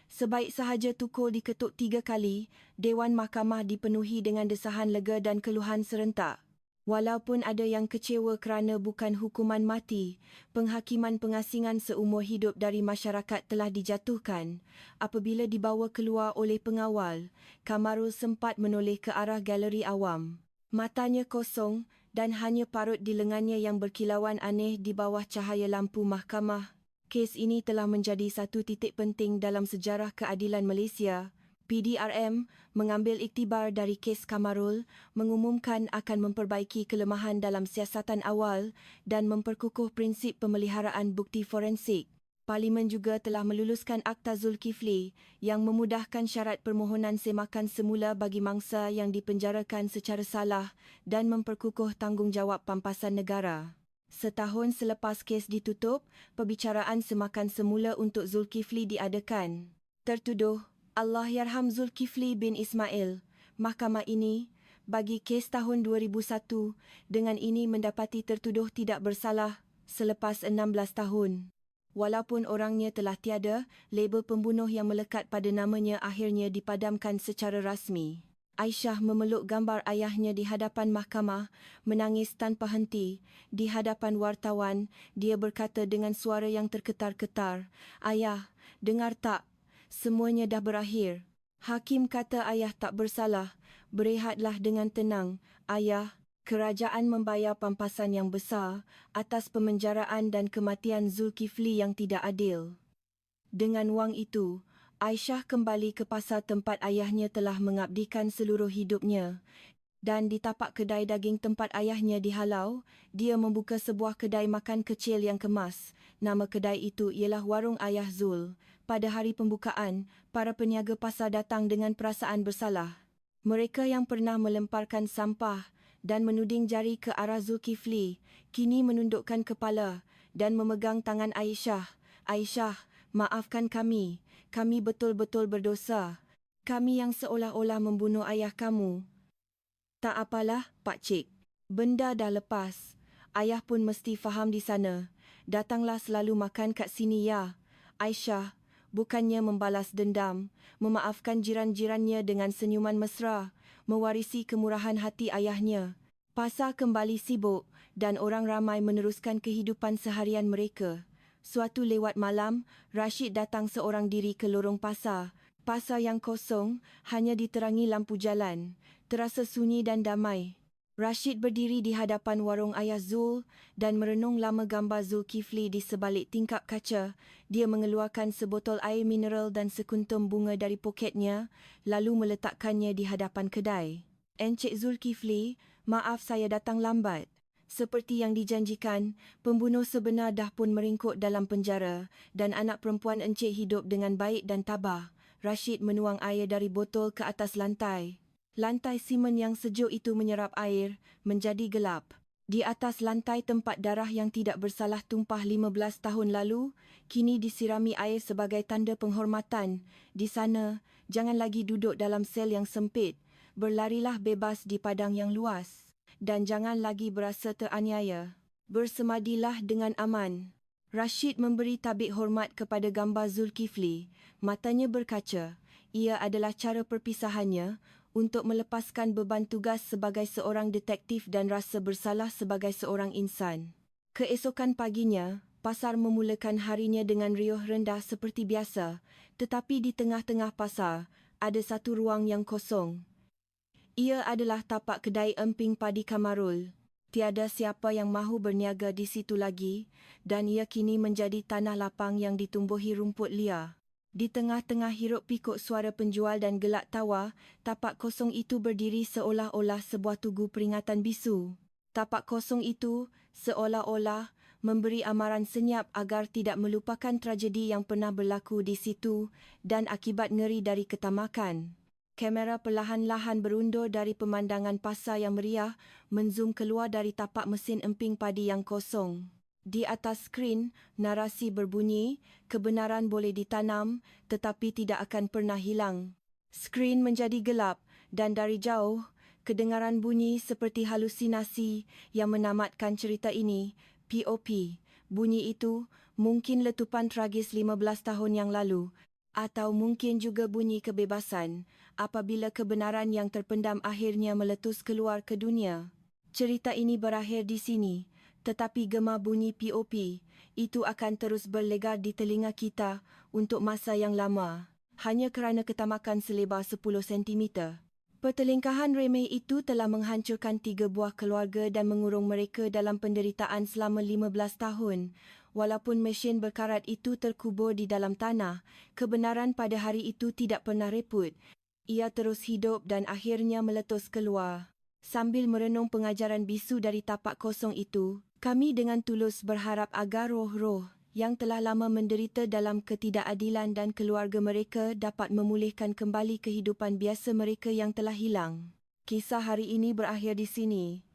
Sebaik sahaja tukul diketuk 3 kali, Dewan Mahkamah dipenuhi dengan desahan lega dan keluhan serentak. Walaupun ada yang kecewa kerana bukan hukuman mati, penghakiman pengasingan seumur hidup dari masyarakat telah dijatuhkan. Apabila dibawa keluar oleh pengawal, Kamarul sempat menoleh ke arah galeri awam. Matanya kosong dan hanya parut di lengannya yang berkilauan aneh di bawah cahaya lampu mahkamah. Kes ini telah menjadi satu titik penting dalam sejarah keadilan Malaysia. PDRM mengambil iktibar dari kes Kamarul, mengumumkan akan memperbaiki kelemahan dalam siasatan awal dan memperkukuh prinsip pemeliharaan bukti forensik. Parlimen juga telah meluluskan Akta Zulkifli yang memudahkan syarat permohonan semakan semula bagi mangsa yang dipenjarakan secara salah dan memperkukuh tanggungjawab pampasan negara. Setahun selepas kes ditutup, perbicaraan semakan semula untuk Zulkifli diadakan. Tertuduh, Allahyarham Zulkifli bin Ismail, mahkamah ini, bagi kes tahun 2001, dengan ini mendapati tertuduh tidak bersalah, selepas 16 tahun. Walaupun orangnya telah tiada, label pembunuh yang melekat pada namanya akhirnya dipadamkan secara rasmi. Aisyah memeluk gambar ayahnya di hadapan mahkamah, menangis tanpa henti. Di hadapan wartawan, dia berkata dengan suara yang terketar-ketar, "Ayah, dengar tak? Semuanya dah berakhir." Hakim kata ayah tak bersalah. "Berehatlah dengan tenang, ayah. Kerajaan membayar pampasan yang besar atas pemenjaraan dan kematian Zulkifli yang tidak adil." Dengan wang itu, Aisyah kembali ke pasar tempat ayahnya telah mengabdikan seluruh hidupnya. Dan di tapak kedai daging tempat ayahnya dihalau, dia membuka sebuah kedai makan kecil yang kemas. Nama kedai itu ialah Warung Ayah Zul. Pada hari pembukaan, para peniaga pasar datang dengan perasaan bersalah. Mereka yang pernah melemparkan sampah dan menuding jari ke arah Zulkifli, kini menundukkan kepala dan memegang tangan Aisyah. "Aisyah, maafkan kami. Kami betul-betul berdosa. Kami yang seolah-olah membunuh ayah kamu." "Tak apalah, Pak Cik. Benda dah lepas. Ayah pun mesti faham di sana. Datanglah selalu makan kat sini ya." Aisyah, bukannya membalas dendam, memaafkan jiran-jirannya dengan senyuman mesra, mewarisi kemurahan hati ayahnya. Pasar kembali sibuk dan orang ramai meneruskan kehidupan seharian mereka. Suatu lewat malam, Rashid datang seorang diri ke lorong pasar. Pasar yang kosong, hanya diterangi lampu jalan. Terasa sunyi dan damai. Rashid berdiri di hadapan warung Ayah Zul dan merenung lama gambar Zulkifli di sebalik tingkap kaca. Dia mengeluarkan sebotol air mineral dan sekuntum bunga dari poketnya, lalu meletakkannya di hadapan kedai. "Encik Zulkifli, maaf saya datang lambat. Seperti yang dijanjikan, pembunuh sebenar dah pun meringkuk dalam penjara dan anak perempuan encik hidup dengan baik dan tabah." Rashid menuang air dari botol ke atas lantai. Lantai simen yang sejuk itu menyerap air, menjadi gelap. Di atas lantai tempat darah yang tidak bersalah tumpah 15 tahun lalu, kini disirami air sebagai tanda penghormatan. "Di sana, jangan lagi duduk dalam sel yang sempit. Berlarilah bebas di padang yang luas. Dan jangan lagi berasa teraniaya. Bersemadilah dengan aman." Rashid memberi tabik hormat kepada gambar Zulkifli. Matanya berkaca. Ia adalah cara perpisahannya untuk melepaskan beban tugas sebagai seorang detektif dan rasa bersalah sebagai seorang insan. Keesokan paginya, pasar memulakan harinya dengan riuh rendah seperti biasa, tetapi di tengah-tengah pasar, ada satu ruang yang kosong. Ia adalah tapak kedai emping padi Kamarul. Tiada siapa yang mahu berniaga di situ lagi dan ia kini menjadi tanah lapang yang ditumbuhi rumput liar. Di tengah-tengah hiruk pikuk suara penjual dan gelak tawa, tapak kosong itu berdiri seolah-olah sebuah tugu peringatan bisu. Tapak kosong itu seolah-olah memberi amaran senyap agar tidak melupakan tragedi yang pernah berlaku di situ dan akibat ngeri dari ketamakan. Kamera perlahan-lahan berundur dari pemandangan pasar yang meriah, menzoom keluar dari tapak mesin emping padi yang kosong. Di atas skrin, narasi berbunyi, "Kebenaran boleh ditanam, tetapi tidak akan pernah hilang." Skrin menjadi gelap dan dari jauh, kedengaran bunyi seperti halusinasi yang menamatkan cerita ini. POP. Bunyi itu mungkin letupan tragis 15 tahun yang lalu, atau mungkin juga bunyi kebebasan apabila kebenaran yang terpendam akhirnya meletus keluar ke dunia. Cerita ini berakhir di sini, tetapi gema bunyi POP itu akan terus berlegar di telinga kita untuk masa yang lama, hanya kerana ketamakan selebar 10 cm. Pertelingkahan remeh itu telah menghancurkan 3 buah keluarga dan mengurung mereka dalam penderitaan selama 15 tahun. Walaupun mesin berkarat itu terkubur di dalam tanah, kebenaran pada hari itu tidak pernah reput. Ia terus hidup dan akhirnya meletus keluar. Sambil merenung pengajaran bisu dari tapak kosong itu, kami dengan tulus berharap agar roh-roh yang telah lama menderita dalam ketidakadilan dan keluarga mereka dapat memulihkan kembali kehidupan biasa mereka yang telah hilang. Kisah hari ini berakhir di sini.